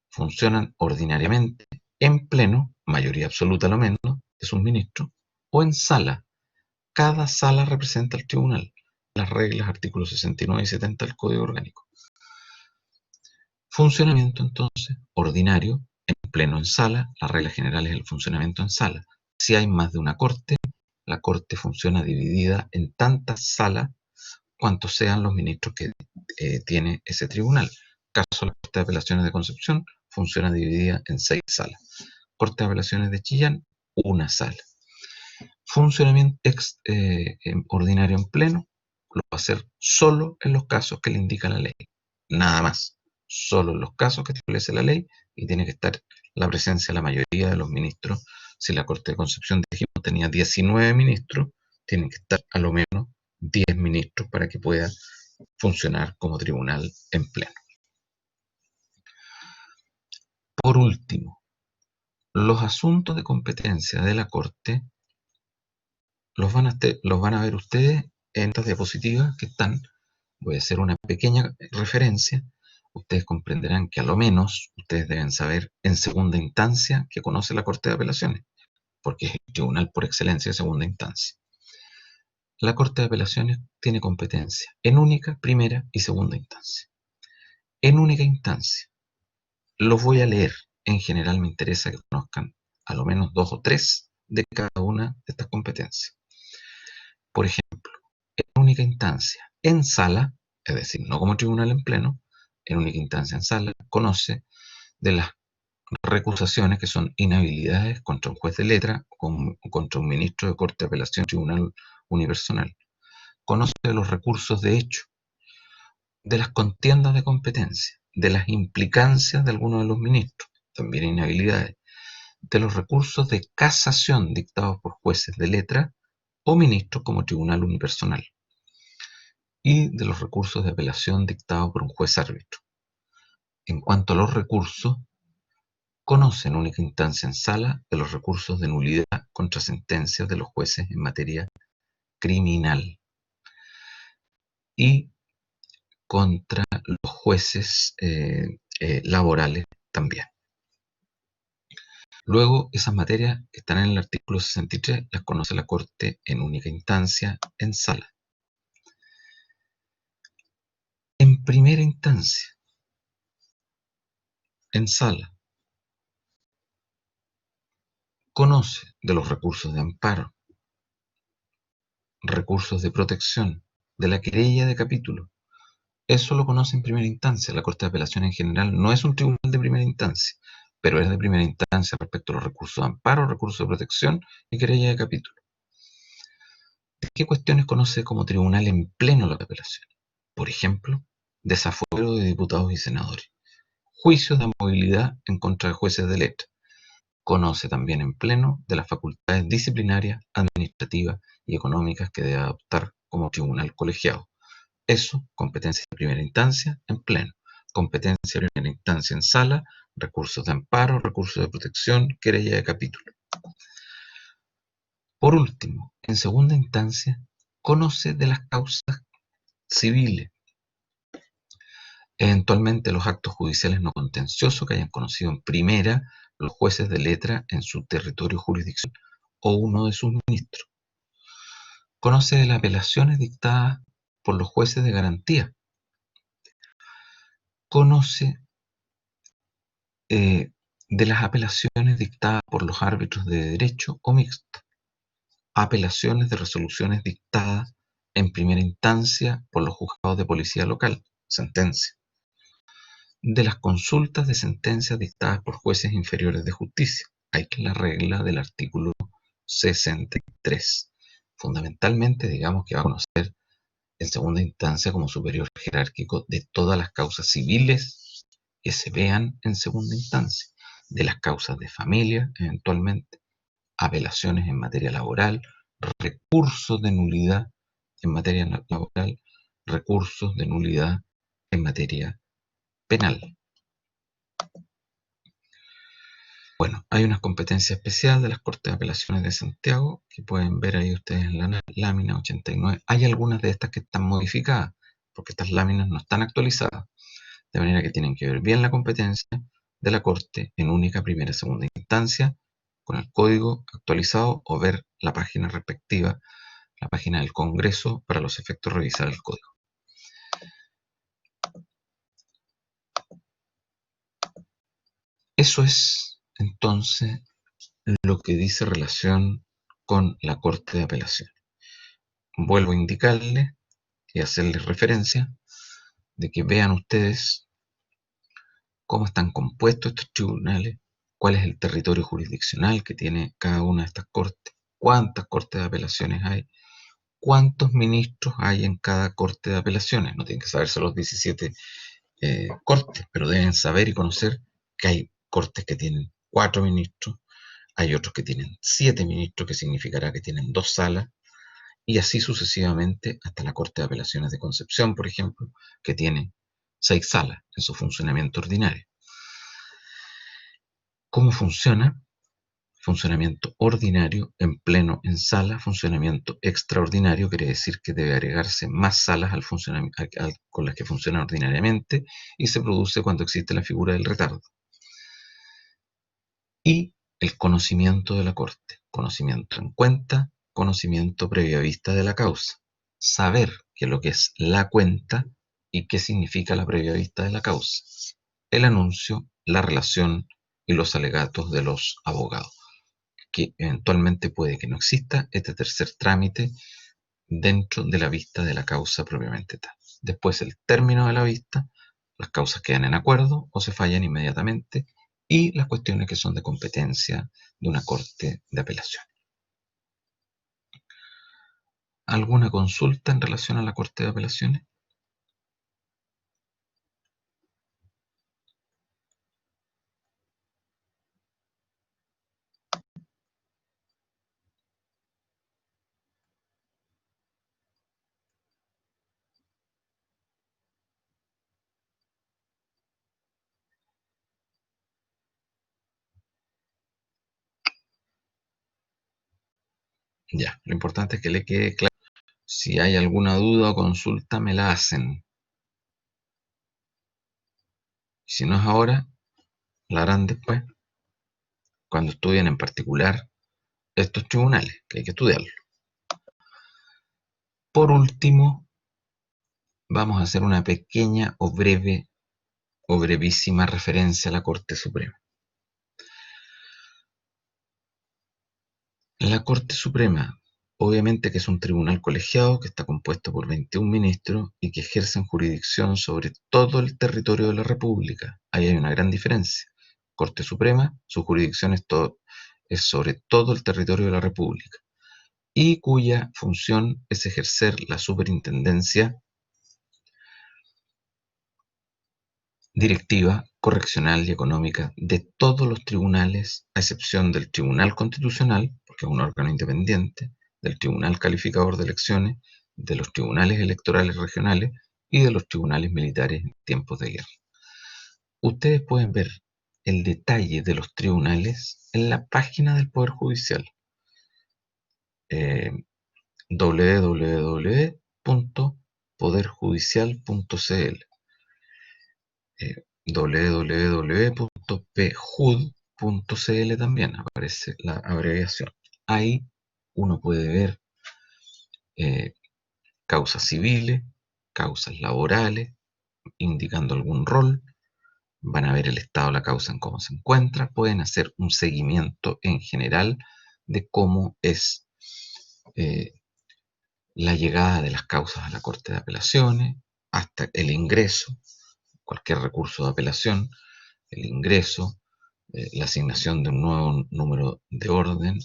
Funcionan ordinariamente en pleno, mayoría absoluta a lo menos, de sus ministros, o en sala. Cada sala representa al tribunal. Las reglas, artículos 69 y 70 del Código Orgánico. Funcionamiento, entonces, ordinario, en pleno en sala. Las reglas generales del funcionamiento en sala. Si hay más de una corte, la corte funciona dividida en tantas salas cuantos sean los ministros que tiene ese tribunal. Caso de la Corte de Apelaciones de Concepción, funciona dividida en 6 salas. Corte de Apelaciones de Chillán, una sala. Funcionamiento ordinario en pleno lo va a hacer solo en los casos que le indica la ley. Nada más. Solo en los casos que establece la ley, y tiene que estar la presencia de la mayoría de los ministros. Si la Corte de Concepción, dijimos, tenía 19 ministros, tienen que estar a lo menos 10 ministros para que pueda funcionar como tribunal en pleno. Por último, los asuntos de competencia de la Corte los van a ver ustedes en estas diapositivas que están. Voy a hacer una pequeña referencia. Ustedes comprenderán que a lo menos ustedes deben saber en segunda instancia que conoce la Corte de Apelaciones, porque es el tribunal por excelencia de segunda instancia. La Corte de Apelaciones tiene competencia en única, primera y segunda instancia. En única instancia, los voy a leer. En general me interesa que conozcan a lo menos 2 o 3 de cada una de estas competencias. Por ejemplo, en única instancia, en sala, es decir, no como tribunal en pleno, en única instancia en sala, conoce de las recusaciones que son inhabilidades contra un juez de letra o contra un ministro de Corte de Apelación, tribunal unipersonal. Conoce de los recursos de hecho, de las contiendas de competencia, de las implicancias de algunos de los ministros, también inhabilidades, de los recursos de casación dictados por jueces de letra o ministros como tribunal unipersonal, y de los recursos de apelación dictados por un juez árbitro. En cuanto a los recursos, conoce en única instancia en sala de los recursos de nulidad contra sentencias de los jueces en materia criminal y contra los jueces laborales también. Luego, esas materias que están en el artículo 63 las conoce la Corte en única instancia en sala. En primera instancia, en sala, conoce de los recursos de amparo, recursos de protección, de la querella de capítulo. Eso lo conoce en primera instancia. La Corte de Apelación en general no es un tribunal de primera instancia, pero es de primera instancia respecto a los recursos de amparo, recursos de protección y querella de capítulo. ¿De qué cuestiones conoce como tribunal en pleno la apelación? Por ejemplo, desafuero de diputados y senadores, juicios de movilidad en contra de jueces de letra. Conoce también en pleno de las facultades disciplinarias, administrativas y económicas que debe adoptar como tribunal colegiado. Eso, competencia de primera instancia en pleno, competencia de primera instancia en sala, recursos de amparo, recursos de protección, querella de capítulo. Por último, en segunda instancia, conoce de las causas civiles, eventualmente los actos judiciales no contenciosos que hayan conocido en primera los jueces de letra en su territorio jurisdicción o uno de sus ministros. Conoce de las apelaciones dictadas por los jueces de garantía. Conoce de las apelaciones dictadas por los árbitros de derecho o mixto. Apelaciones de resoluciones dictadas en primera instancia por los juzgados de policía local, sentencia. De las consultas de sentencias dictadas por jueces inferiores de justicia. Hay que la regla del artículo 63. fundamentalmente, digamos que va a conocer en segunda instancia como superior jerárquico de todas las causas civiles que se vean en segunda instancia, de las causas de familia, eventualmente, apelaciones en materia laboral, recursos de nulidad en materia laboral, recursos de nulidad en materia penal. Bueno, hay una competencia especial de las Cortes de Apelaciones de Santiago que pueden ver ahí ustedes en la lámina 89. Hay algunas de estas que están modificadas porque estas láminas no están actualizadas, de manera que tienen que ver bien la competencia de la Corte en única, primera y segunda instancia con el código actualizado o ver la página respectiva, la página del Congreso, para los efectos revisar el código. Eso es entonces lo que dice relación con la Corte de Apelación. Vuelvo a indicarles y hacerles referencia de que vean ustedes cómo están compuestos estos tribunales, cuál es el territorio jurisdiccional que tiene cada una de estas cortes, cuántas cortes de apelaciones hay, cuántos ministros hay en cada corte de apelaciones. No tienen que saberse los 17 cortes, pero deben saber y conocer que hay cortes que tienen 4 ministros, hay otros que tienen 7 ministros, que significará que tienen 2 salas, y así sucesivamente hasta la Corte de Apelaciones de Concepción, por ejemplo, que tiene 6 salas en su funcionamiento ordinario. ¿Cómo funciona? Funcionamiento ordinario en pleno en sala. Funcionamiento extraordinario quiere decir que debe agregarse más salas al con las que funciona ordinariamente, y se produce cuando existe la figura del retardo. Y el conocimiento de la Corte, conocimiento en cuenta, conocimiento previa vista de la causa, saber qué es lo que es la cuenta y qué significa la previa vista de la causa, el anuncio, la relación y los alegatos de los abogados, que eventualmente puede que no exista este tercer trámite dentro de la vista de la causa propiamente tal. Después, el término de la vista, las causas quedan en acuerdo o se fallan inmediatamente, y las cuestiones que son de competencia de una corte de apelación. ¿Alguna consulta en relación a la corte de apelaciones? Ya, lo importante es que le quede claro. Si hay alguna duda o consulta, me la hacen. Y si no es ahora, la harán después, cuando estudien en particular estos tribunales, que hay que estudiarlos. Por último, vamos a hacer una pequeña o breve o brevísima referencia a la Corte Suprema. La Corte Suprema, obviamente que es un tribunal colegiado que está compuesto por 21 ministros y que ejercen jurisdicción sobre todo el territorio de la República. Ahí hay una gran diferencia. Corte Suprema, su jurisdicción es sobre todo el territorio de la República, y cuya función es ejercer la superintendencia directiva, correccional y económica de todos los tribunales, a excepción del Tribunal Constitucional, porque es un órgano independiente, del Tribunal Calificador de Elecciones, de los tribunales electorales regionales y de los tribunales militares en tiempos de guerra. Ustedes pueden ver el detalle de los tribunales en la página del Poder Judicial, www.poderjudicial.cl, www.pjud.cl también aparece la abreviación. Ahí uno puede ver causas civiles, causas laborales, indicando algún rol. Van a ver el estado de la causa en cómo se encuentra. Pueden hacer un seguimiento en general de cómo es la llegada de las causas a la Corte de Apelaciones, hasta el ingreso, cualquier recurso de apelación, el ingreso, la asignación de un nuevo número de orden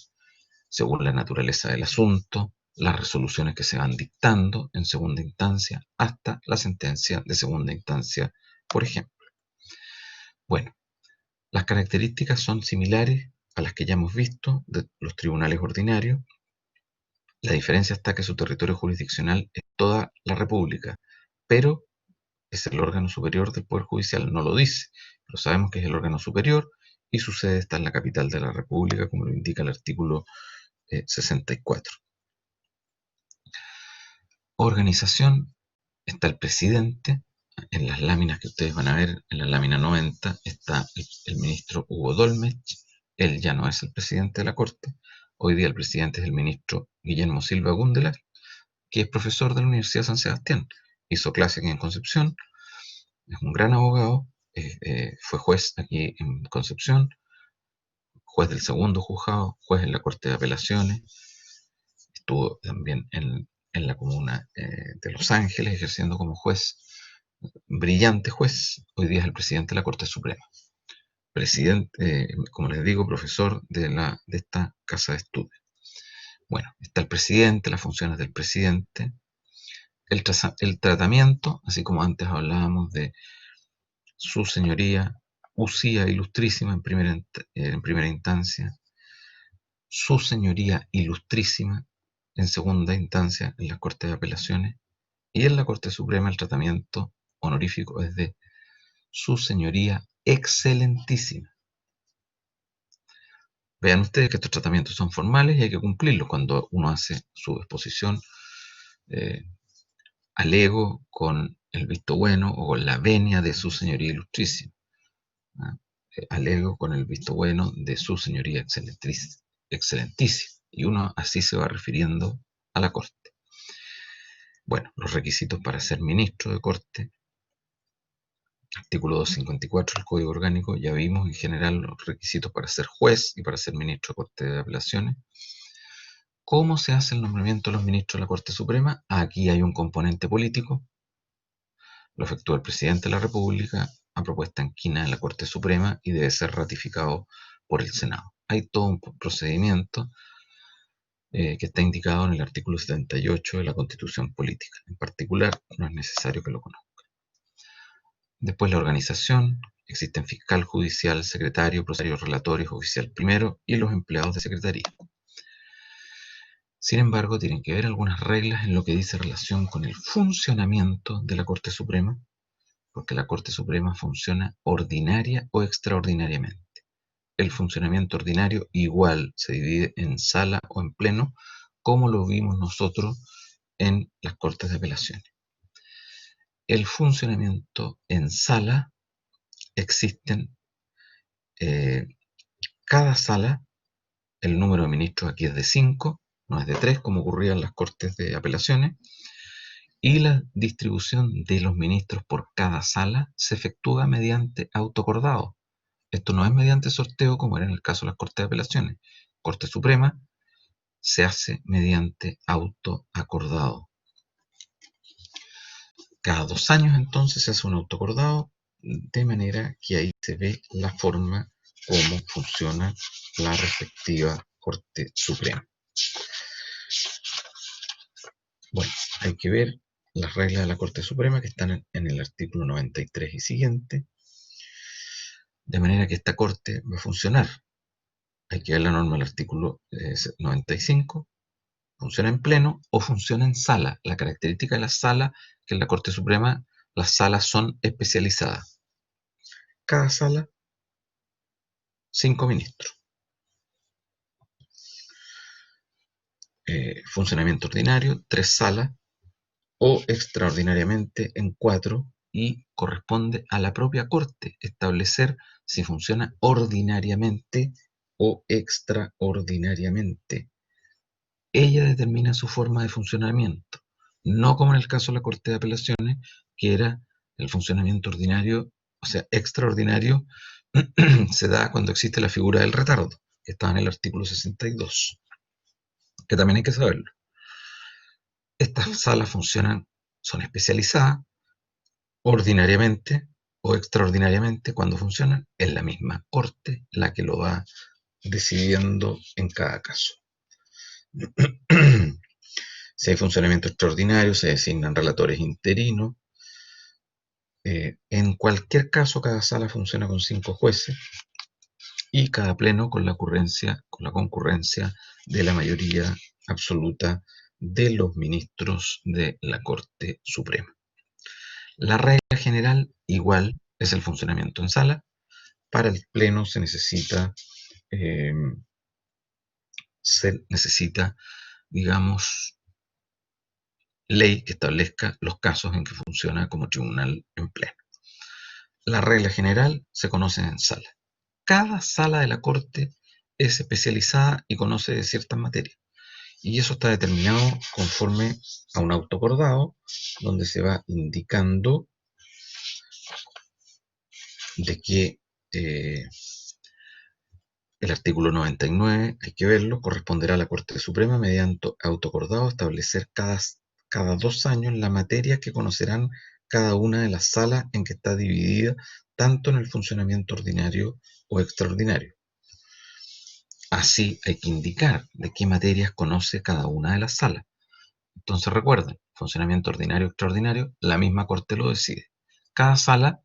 según la naturaleza del asunto, las resoluciones que se van dictando en segunda instancia hasta la sentencia de segunda instancia, por ejemplo. Bueno, las características son similares a las que ya hemos visto de los tribunales ordinarios. La diferencia está que su territorio jurisdiccional es toda la República, pero es el órgano superior del Poder Judicial. No lo dice, pero sabemos que es el órgano superior y su sede está en la capital de la República, como lo indica el artículo 64. Organización, está el presidente. En las láminas que ustedes van a ver, en la lámina 90, está el ministro Hugo Dolmetsch. Él ya no es el presidente de la Corte. Hoy día el presidente es el ministro Guillermo Silva Gúndelas, que es profesor de la Universidad de San Sebastián. Hizo clases en Concepción, es un gran abogado, fue juez aquí en Concepción, juez del segundo juzgado, juez en la Corte de Apelaciones, estuvo también en la comuna de Los Ángeles ejerciendo como juez, brillante juez. Hoy día es el presidente de la Corte Suprema. Presidente, como les digo, profesor de esta casa de estudios. Bueno, está el presidente, las funciones del presidente, el tratamiento, así como antes hablábamos de su señoría, Usía Ilustrísima en primera instancia, su señoría Ilustrísima en segunda instancia en las Cortes de Apelaciones, y en la Corte Suprema el tratamiento honorífico es de su señoría Excelentísima. Vean ustedes que estos tratamientos son formales y hay que cumplirlos cuando uno hace su exposición, alego con el visto bueno o con la venia de su señoría Ilustrísima. Alego con el visto bueno de su señoría Excelentísima. Y uno así se va refiriendo a la Corte. Bueno, los requisitos para ser ministro de Corte. Artículo 254 del Código Orgánico. Ya vimos en general los requisitos para ser juez y para ser ministro de Corte de Apelaciones. ¿Cómo se hace el nombramiento de los ministros de la Corte Suprema? Aquí hay un componente político. Lo efectúa el presidente de la República a propuesta en quina de la Corte Suprema y debe ser ratificado por el Senado. Hay todo un procedimiento que está indicado en el artículo 78 de la Constitución Política. En particular, no es necesario que lo conozcan. Después la organización. Existen fiscal judicial, secretario, prosecutores, relatores, oficial primero y los empleados de secretaría. Sin embargo, tienen que ver algunas reglas en lo que dice relación con el funcionamiento de la Corte Suprema, porque la Corte Suprema funciona ordinaria o extraordinariamente. El funcionamiento ordinario igual se divide en sala o en pleno, como lo vimos nosotros en las Cortes de Apelaciones. El funcionamiento en sala existen cada sala, el número de ministros aquí es de 5, no es de 3 como ocurría en las Cortes de Apelaciones, y la distribución de los ministros por cada sala se efectúa mediante autoacordado. Esto no es mediante sorteo como era en el caso de las Cortes de Apelaciones. Corte Suprema se hace mediante autoacordado. Cada 2 años entonces se hace un autoacordado, de manera que ahí se ve la forma cómo funciona la respectiva Corte Suprema. Bueno, hay que ver las reglas de la Corte Suprema que están en el artículo 93 y siguiente, de manera que esta Corte va a funcionar. Hay que ver la norma del artículo 95, funciona en pleno o funciona en sala. La característica de la sala, que en la Corte Suprema las salas son especializadas. Cada sala, 5 ministros. Funcionamiento ordinario, 3 salas, o extraordinariamente en 4, y corresponde a la propia Corte establecer si funciona ordinariamente o extraordinariamente. Ella determina su forma de funcionamiento, no como en el caso de la Corte de Apelaciones, que era el funcionamiento ordinario, o sea, extraordinario, se da cuando existe la figura del retardo, que está en el artículo 62, que también hay que saberlo. Estas salas funcionan, son especializadas, ordinariamente o extraordinariamente. Cuando funcionan, es la misma Corte la que lo va decidiendo en cada caso. Si hay funcionamiento extraordinario, se designan relatores interinos. En cualquier caso, cada sala funciona con 5 jueces y cada pleno con la concurrencia de la mayoría absoluta de los ministros de la Corte Suprema. La regla general, igual, es el funcionamiento en sala. Para el pleno se necesita, digamos, ley que establezca los casos en que funciona como tribunal en pleno. La regla general se conoce en sala. Cada sala de la Corte es especializada y conoce de ciertas materias. Y eso está determinado conforme a un auto acordado, donde se va indicando de que el artículo 99, hay que verlo, corresponderá a la Corte Suprema mediante auto acordado establecer cada 2 años la materia que conocerán cada una de las salas en que está dividida, tanto en el funcionamiento ordinario o extraordinario. Así hay que indicar de qué materias conoce cada una de las salas. Entonces recuerden, funcionamiento ordinario o extraordinario, la misma Corte lo decide. Cada sala,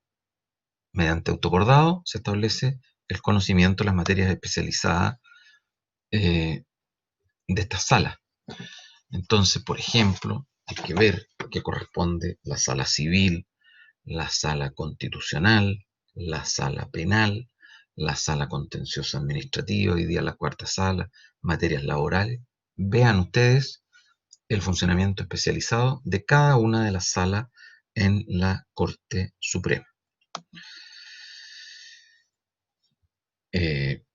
mediante autoacordado, se establece el conocimiento de las materias especializadas de estas salas. Entonces, por ejemplo, hay que ver qué corresponde la sala civil, la sala constitucional, la sala penal, la sala contenciosa administrativa, hoy día la cuarta sala, materias laborales. Vean ustedes el funcionamiento especializado de cada una de las salas en la Corte Suprema.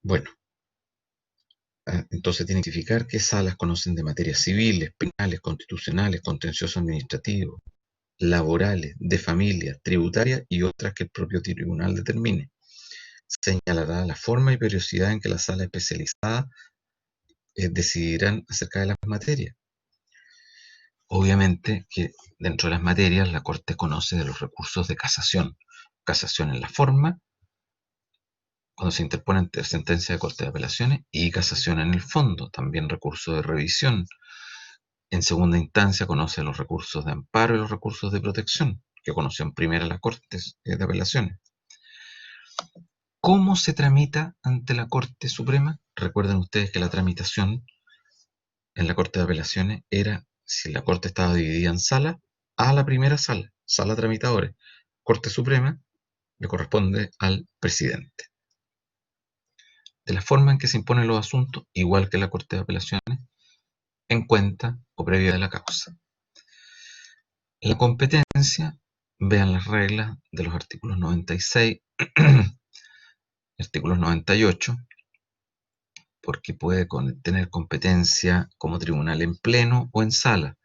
Bueno, entonces tiene que identificar qué salas conocen de materias civiles, penales, constitucionales, contencioso administrativo, laborales, de familia, tributarias y otras que el propio tribunal determine. Señalará la forma y periodicidad en que las salas especializadas decidirán acerca de las materias. Obviamente que dentro de las materias la Corte conoce de los recursos de casación. Casación en la forma, cuando se interponen sentencias de Corte de Apelaciones, y casación en el fondo, también recurso de revisión. En segunda instancia conoce los recursos de amparo y los recursos de protección, que conoció en primera la Corte de Apelaciones. ¿Cómo se tramita ante la Corte Suprema? Recuerden ustedes que la tramitación en la Corte de Apelaciones era, si la Corte estaba dividida en salas, a la primera sala, sala tramitadores. Corte Suprema le corresponde al presidente. De la forma en que se imponen los asuntos, igual que la Corte de Apelaciones, en cuenta o previa de la causa. La competencia, vean las reglas de los artículos 96, artículos 98, porque puede tener competencia como tribunal en pleno o en sala.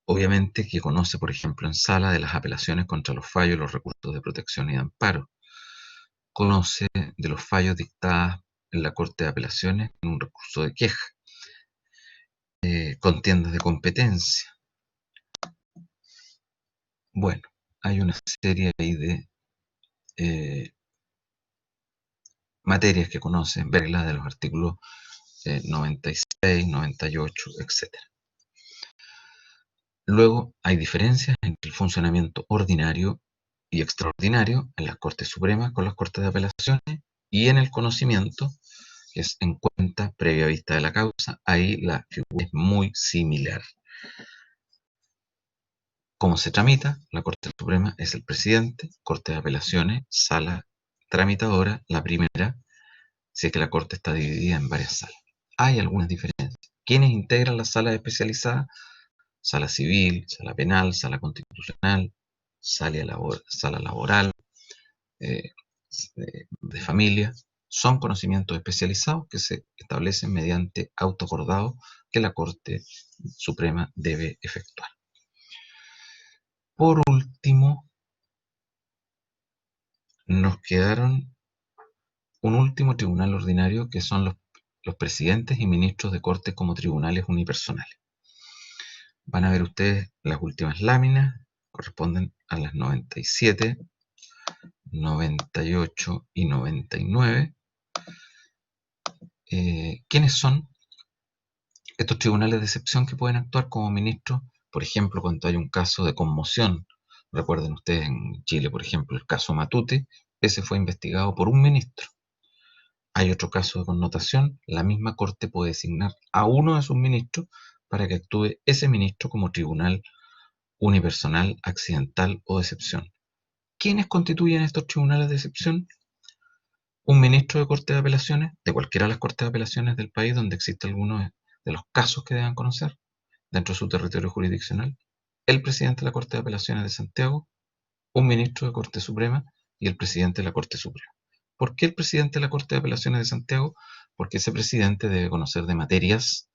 Obviamente que conoce, por ejemplo, en sala de las apelaciones contra los fallos, los recursos de protección y de amparo. Conoce de los fallos dictados en la Corte de Apelaciones en un recurso de queja. Contiendas de competencia. Bueno, hay una serie ahí de materias que conocen, reglas de los artículos 96, 98, etc. Luego hay diferencias entre el funcionamiento ordinario y extraordinario en las Cortes Supremas con las Cortes de Apelaciones, y en el conocimiento, que es en cuenta previa vista de la causa. Ahí la figura es muy similar. ¿Cómo se tramita? La Corte Suprema es el presidente, Corte de Apelaciones, sala tramitadora, la primera, si es que la Corte está dividida en varias salas. Hay algunas diferencias. ¿Quiénes integran las salas especializadas? Sala civil, sala penal, sala constitucional, sala laboral, de familia. Son conocimientos especializados que se establecen mediante auto acordado que la Corte Suprema debe efectuar. Por último, nos quedaron un último tribunal ordinario, que son los presidentes y ministros de Corte como tribunales unipersonales. Van a ver ustedes las últimas láminas, corresponden a las 97, 98 y 99. ¿Quiénes son? Estos tribunales de excepción que pueden actuar como ministros, por ejemplo, cuando hay un caso de conmoción. Recuerden ustedes en Chile, por ejemplo, el caso Matute, ese fue investigado por un ministro. Hay otro caso de connotación, la misma Corte puede designar a uno de sus ministros para que actúe ese ministro como tribunal unipersonal, accidental o de excepción. ¿Quiénes constituyen estos tribunales de excepción? Un ministro de Corte de Apelaciones, de cualquiera de las Cortes de Apelaciones del país donde existe alguno de los casos que deban conocer dentro de su territorio jurisdiccional, el presidente de la Corte de Apelaciones de Santiago, un ministro de Corte Suprema y el presidente de la Corte Suprema. ¿Por qué el presidente de la Corte de Apelaciones de Santiago? Porque ese presidente debe conocer de materias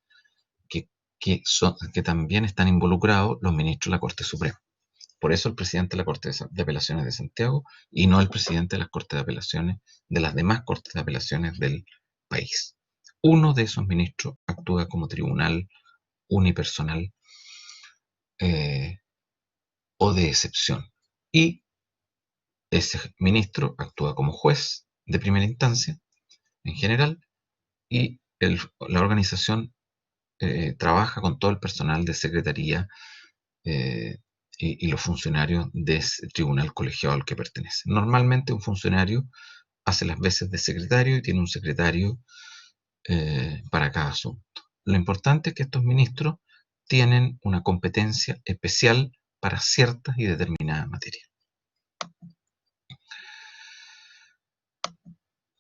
que, que también están involucrados los ministros de la Corte Suprema. Por eso el presidente de la Corte de Apelaciones de Santiago y no el presidente de las Cortes de Apelaciones de las demás Cortes de Apelaciones del país. Uno de esos ministros actúa como tribunal unipersonal o de excepción. Y ese ministro actúa como juez de primera instancia en general y la organización trabaja con todo el personal de secretaría y los funcionarios de ese tribunal colegiado al que pertenece. Normalmente un funcionario hace las veces de secretario y tiene un secretario para cada asunto. Lo importante es que estos ministros tienen una competencia especial para ciertas y determinadas materias.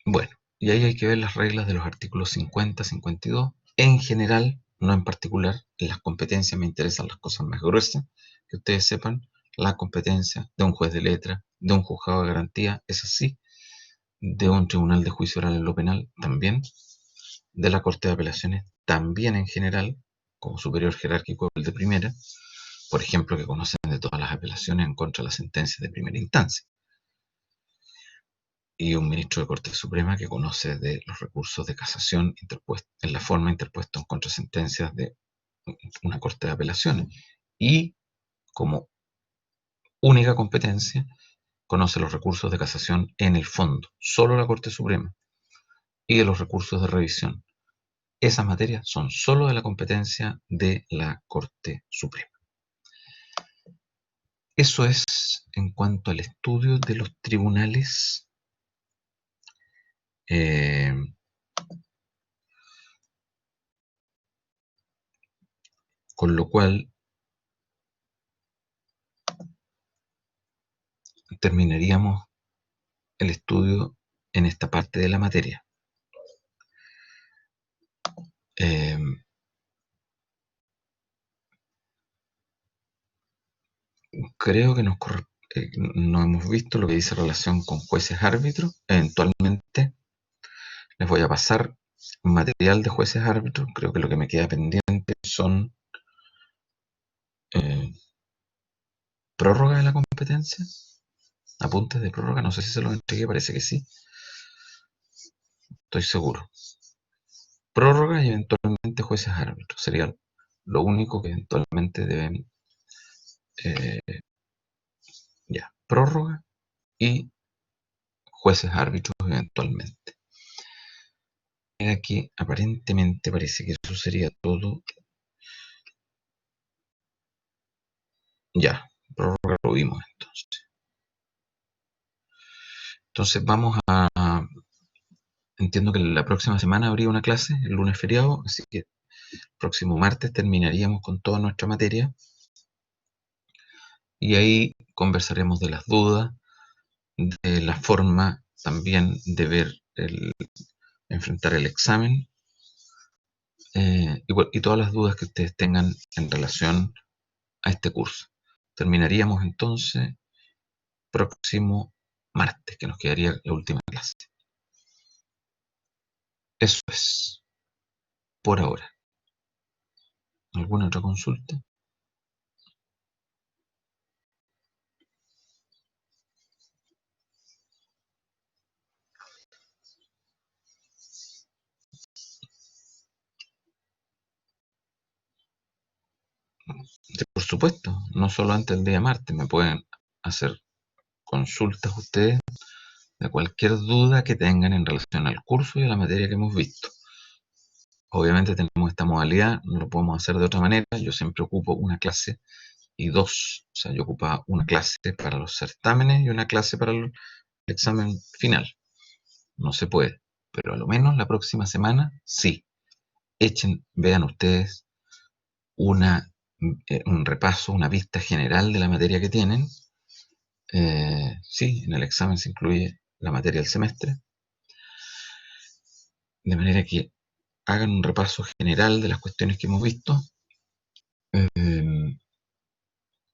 Bueno, y ahí hay que ver las reglas de los artículos 50, 52. En general, no en particular, en las competencias me interesan las cosas más gruesas, que ustedes sepan, la competencia de un juez de letra, de un juzgado de garantía, es así, de un tribunal de juicio oral en lo penal también, de la Corte de Apelaciones también en general, como superior jerárquico el de primera, por ejemplo, que conocen de todas las apelaciones en contra de las sentencias de primera instancia, y un ministro de Corte Suprema que conoce de los recursos de casación en la forma interpuestos en contra sentencias de una Corte de Apelaciones, y como única competencia conoce los recursos de casación en el fondo, solo la Corte Suprema, y de los recursos de revisión. Esas materias son solo de la competencia de la Corte Suprema. Eso es en cuanto al estudio de los tribunales. Con lo cual terminaríamos el estudio en esta parte de la materia. Creo que no hemos visto lo que dice relación con jueces árbitros. Eventualmente les voy a pasar material de jueces árbitros. Creo que lo que me queda pendiente son prórroga de la competencia, apuntes de prórroga, no sé si se los entregué, parece que sí, estoy seguro. Prórroga y eventualmente jueces árbitros, sería lo único que eventualmente deben, prórroga y jueces árbitros eventualmente. Aquí aparentemente parece que eso sería todo. Ya, prórroga lo vimos entonces. Entonces vamos a... Entiendo que la próxima semana habría una clase, el lunes feriado, así que el próximo martes terminaríamos con toda nuestra materia. Y ahí conversaremos de las dudas, de la forma también de ver enfrentar el examen, y todas las dudas que ustedes tengan en relación a este curso. Terminaríamos entonces próximo martes, que nos quedaría la última clase. Eso es por ahora. ¿Alguna otra consulta? Por supuesto, no solo antes del día martes, me pueden hacer consultas ustedes de cualquier duda que tengan en relación al curso y a la materia que hemos visto. Obviamente tenemos esta modalidad, no lo podemos hacer de otra manera. Yo siempre ocupo una clase y dos. O sea, yo ocupaba una clase para los certámenes y una clase para el examen final. No se puede, pero a lo menos la próxima semana sí. Vean ustedes un repaso, una vista general de la materia que tienen. Sí, en el examen se incluye la materia del semestre, de manera que hagan un repaso general de las cuestiones que hemos visto, eh,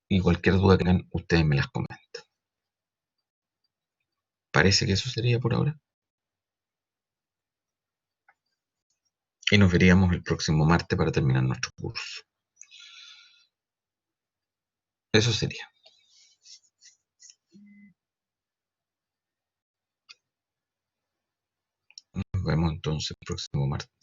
y cualquier duda que tengan, ustedes me las comentan. Parece que eso sería por ahora. Y nos veríamos el próximo martes para terminar nuestro curso. Eso sería. Nos vemos entonces el próximo martes.